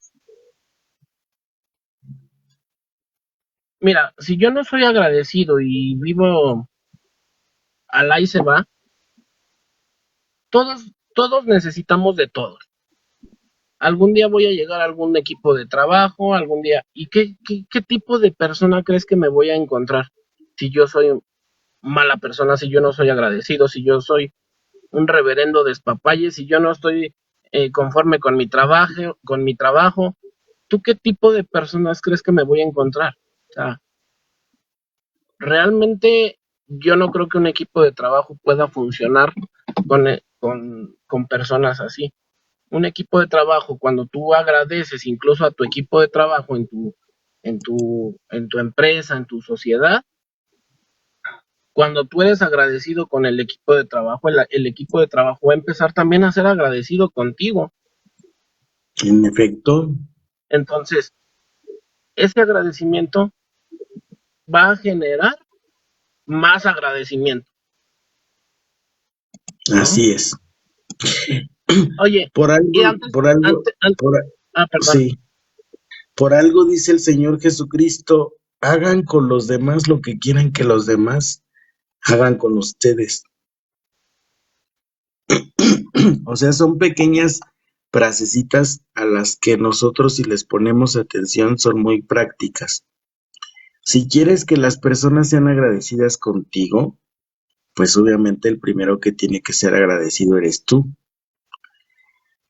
mira, si yo no soy agradecido y vivo al ahí se va, todos necesitamos de todos. Algún día voy a llegar a algún equipo de trabajo, algún día, ¿y qué tipo de persona crees que me voy a encontrar? Si yo soy mala persona, si yo no soy agradecido, si yo soy un reverendo despapalle, si yo no estoy conforme con mi trabajo, ¿tú qué tipo de personas crees que me voy a encontrar? O sea, realmente yo no creo que un equipo de trabajo pueda funcionar con personas así. Un equipo de trabajo, cuando tú agradeces incluso a tu equipo de trabajo en tu empresa, en tu sociedad, cuando tú eres agradecido con el equipo de trabajo, el equipo de trabajo va a empezar también a ser agradecido contigo. En efecto, Entonces, ese agradecimiento va a generar más agradecimiento, ¿no? así es. Oye, Por y algo, por algo, por, perdón. sí. Por algo dice el Señor Jesucristo: hagan con los demás lo que quieran que los demás hagan con ustedes. O sea, son pequeñas frasecitas a las que nosotros, si les ponemos atención, son muy prácticas. Si quieres que las personas sean agradecidas contigo, pues obviamente el primero que tiene que ser agradecido eres tú.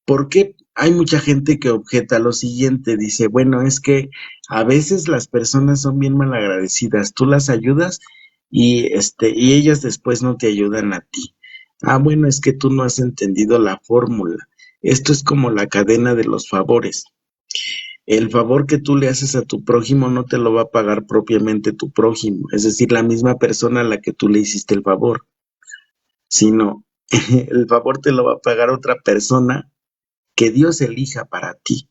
Porque hay mucha gente que objeta lo siguiente, dice, bueno, es que a veces las personas son bien malagradecidas, tú las ayudas y ellas después no te ayudan a ti. Ah, bueno, es que tú no has entendido la fórmula. Esto es como la cadena de los favores. El favor que tú le haces a tu prójimo no te lo va a pagar propiamente tu prójimo, es decir, la misma persona a la que tú le hiciste el favor, sino El favor te lo va a pagar otra persona que Dios elija para ti.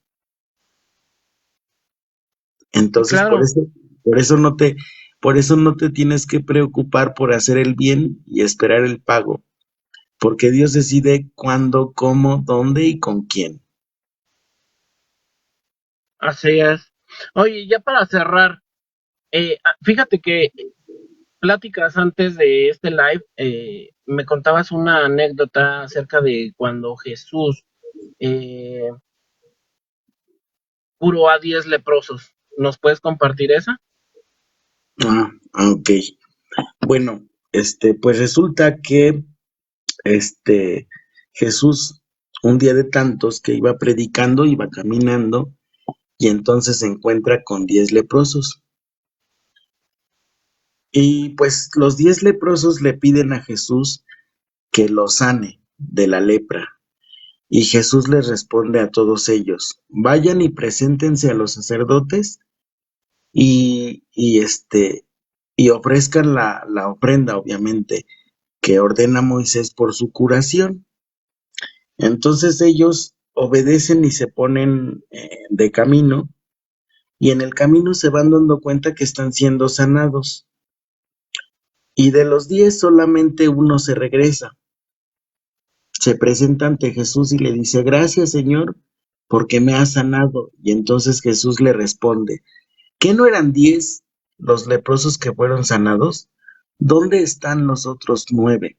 Entonces, Claro, por eso por eso no te tienes que preocupar por hacer el bien y esperar el pago, porque Dios decide cuándo, cómo, dónde y con quién. así es. Oye, ya para cerrar, fíjate que pláticas antes de este live, me contabas una anécdota acerca de cuando Jesús eh, curó a 10 leprosos. ¿Nos puedes compartir esa? Ok. Bueno, pues resulta que este Jesús, un día de tantos que iba predicando, iba caminando y entonces se encuentra con 10 leprosos. Y pues los 10 leprosos le piden a Jesús que los sane de la lepra. Y Jesús les responde a todos ellos, vayan y preséntense a los sacerdotes y y ofrezcan la ofrenda, obviamente, que ordena Moisés por su curación. Entonces ellos obedecen y se ponen de camino, y en el camino se van dando cuenta que están siendo sanados. Y de los 10 solamente uno se regresa, se presenta ante Jesús y le dice, gracias Señor, porque me has sanado. Y entonces Jesús le responde, ¿qué no eran 10 los leprosos que fueron sanados? ¿Dónde están los otros 9?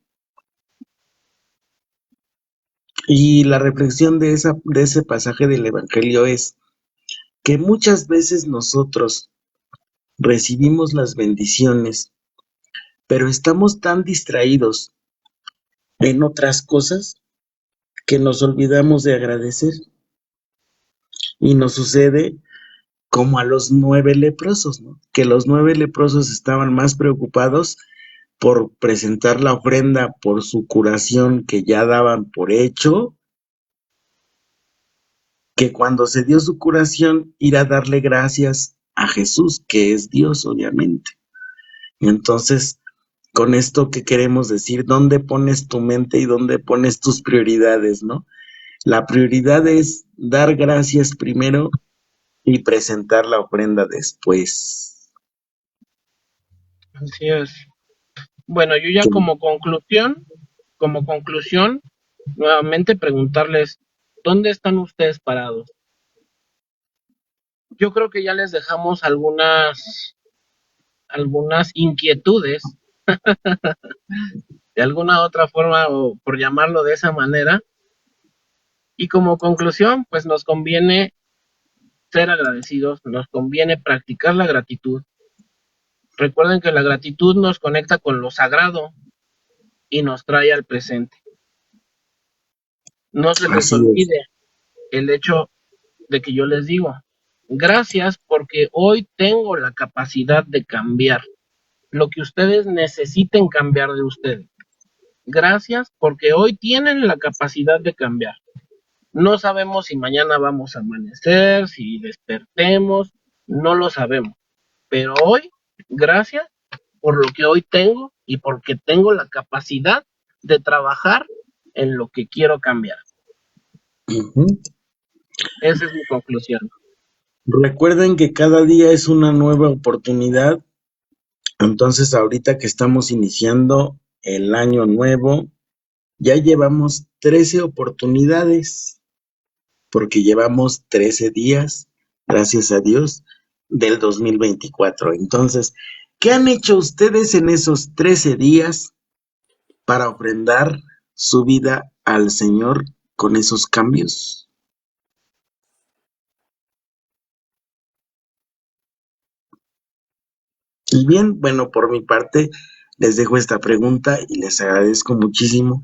Y la reflexión de ese pasaje del Evangelio es que muchas veces nosotros recibimos las bendiciones, pero estamos tan distraídos en otras cosas que nos olvidamos de agradecer. Y nos sucede como a los 9 leprosos, ¿no? Que los 9 leprosos estaban más preocupados por presentar la ofrenda por su curación que ya daban por hecho, que cuando se dio su curación ir a darle gracias a Jesús, que es Dios, obviamente. Entonces, con esto, ¿qué queremos decir? ¿Dónde pones tu mente y dónde pones tus prioridades, no? La prioridad es dar gracias primero y presentar la ofrenda después. Así es. Bueno, yo ya como conclusión, nuevamente preguntarles, ¿dónde están ustedes parados? Yo creo que ya les dejamos algunas inquietudes, de alguna otra forma, o por llamarlo de esa manera. Y como conclusión, pues nos conviene ser agradecidos, nos conviene practicar la gratitud. Recuerden que la gratitud nos conecta con lo sagrado y nos trae al presente. No se les Así es. olvide el hecho de que yo les digo, gracias porque hoy tengo la capacidad de cambiar lo que ustedes necesiten cambiar de ustedes. Gracias porque hoy tienen la capacidad de cambiar. No sabemos si mañana vamos a amanecer, si despertemos, no lo sabemos. Pero hoy, gracias por lo que hoy tengo y porque tengo la capacidad de trabajar en lo que quiero cambiar. Ujú. Esa es mi conclusión. Recuerden que cada día es una nueva oportunidad. Entonces, ahorita que estamos iniciando el año nuevo, ya llevamos 13 oportunidades, porque llevamos 13 días, gracias a Dios, del 2024. Entonces, ¿qué han hecho ustedes en esos 13 días para ofrendar su vida al Señor con esos cambios? Y bien, bueno, por mi parte, les dejo esta pregunta y les agradezco muchísimo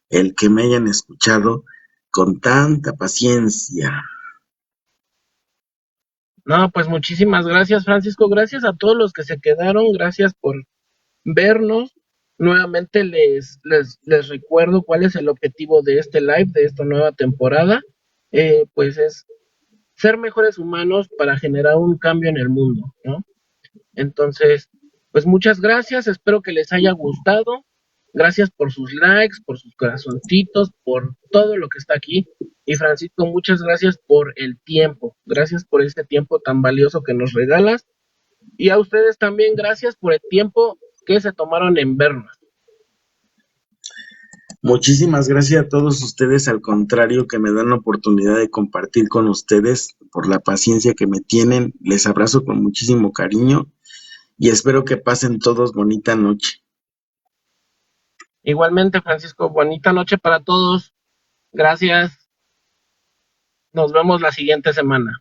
el que me hayan escuchado con tanta paciencia. No, pues muchísimas gracias, Francisco. Gracias a todos los que se quedaron. Gracias por vernos. Nuevamente les recuerdo cuál es el objetivo de este live, de esta nueva temporada. Pues es ser mejores humanos para generar un cambio en el mundo, ¿no? Entonces, pues muchas gracias. Espero que les haya gustado. Gracias por sus likes, por sus corazoncitos, por todo lo que está aquí. Y Francisco, muchas gracias por el tiempo. Gracias por este tiempo tan valioso que nos regalas. Y a ustedes también gracias por el tiempo que se tomaron en vernos. Muchísimas gracias a todos ustedes, al contrario, que me dan la oportunidad de compartir con ustedes, por la paciencia que me tienen. Les abrazo con muchísimo cariño y espero que pasen todos bonita noche. Igualmente, Francisco, bonita noche para todos. Gracias. Nos vemos la siguiente semana.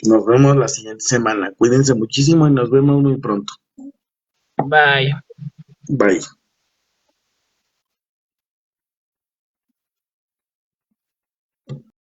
Nos vemos la siguiente semana. Cuídense muchísimo y nos vemos muy pronto. Bye. Bye.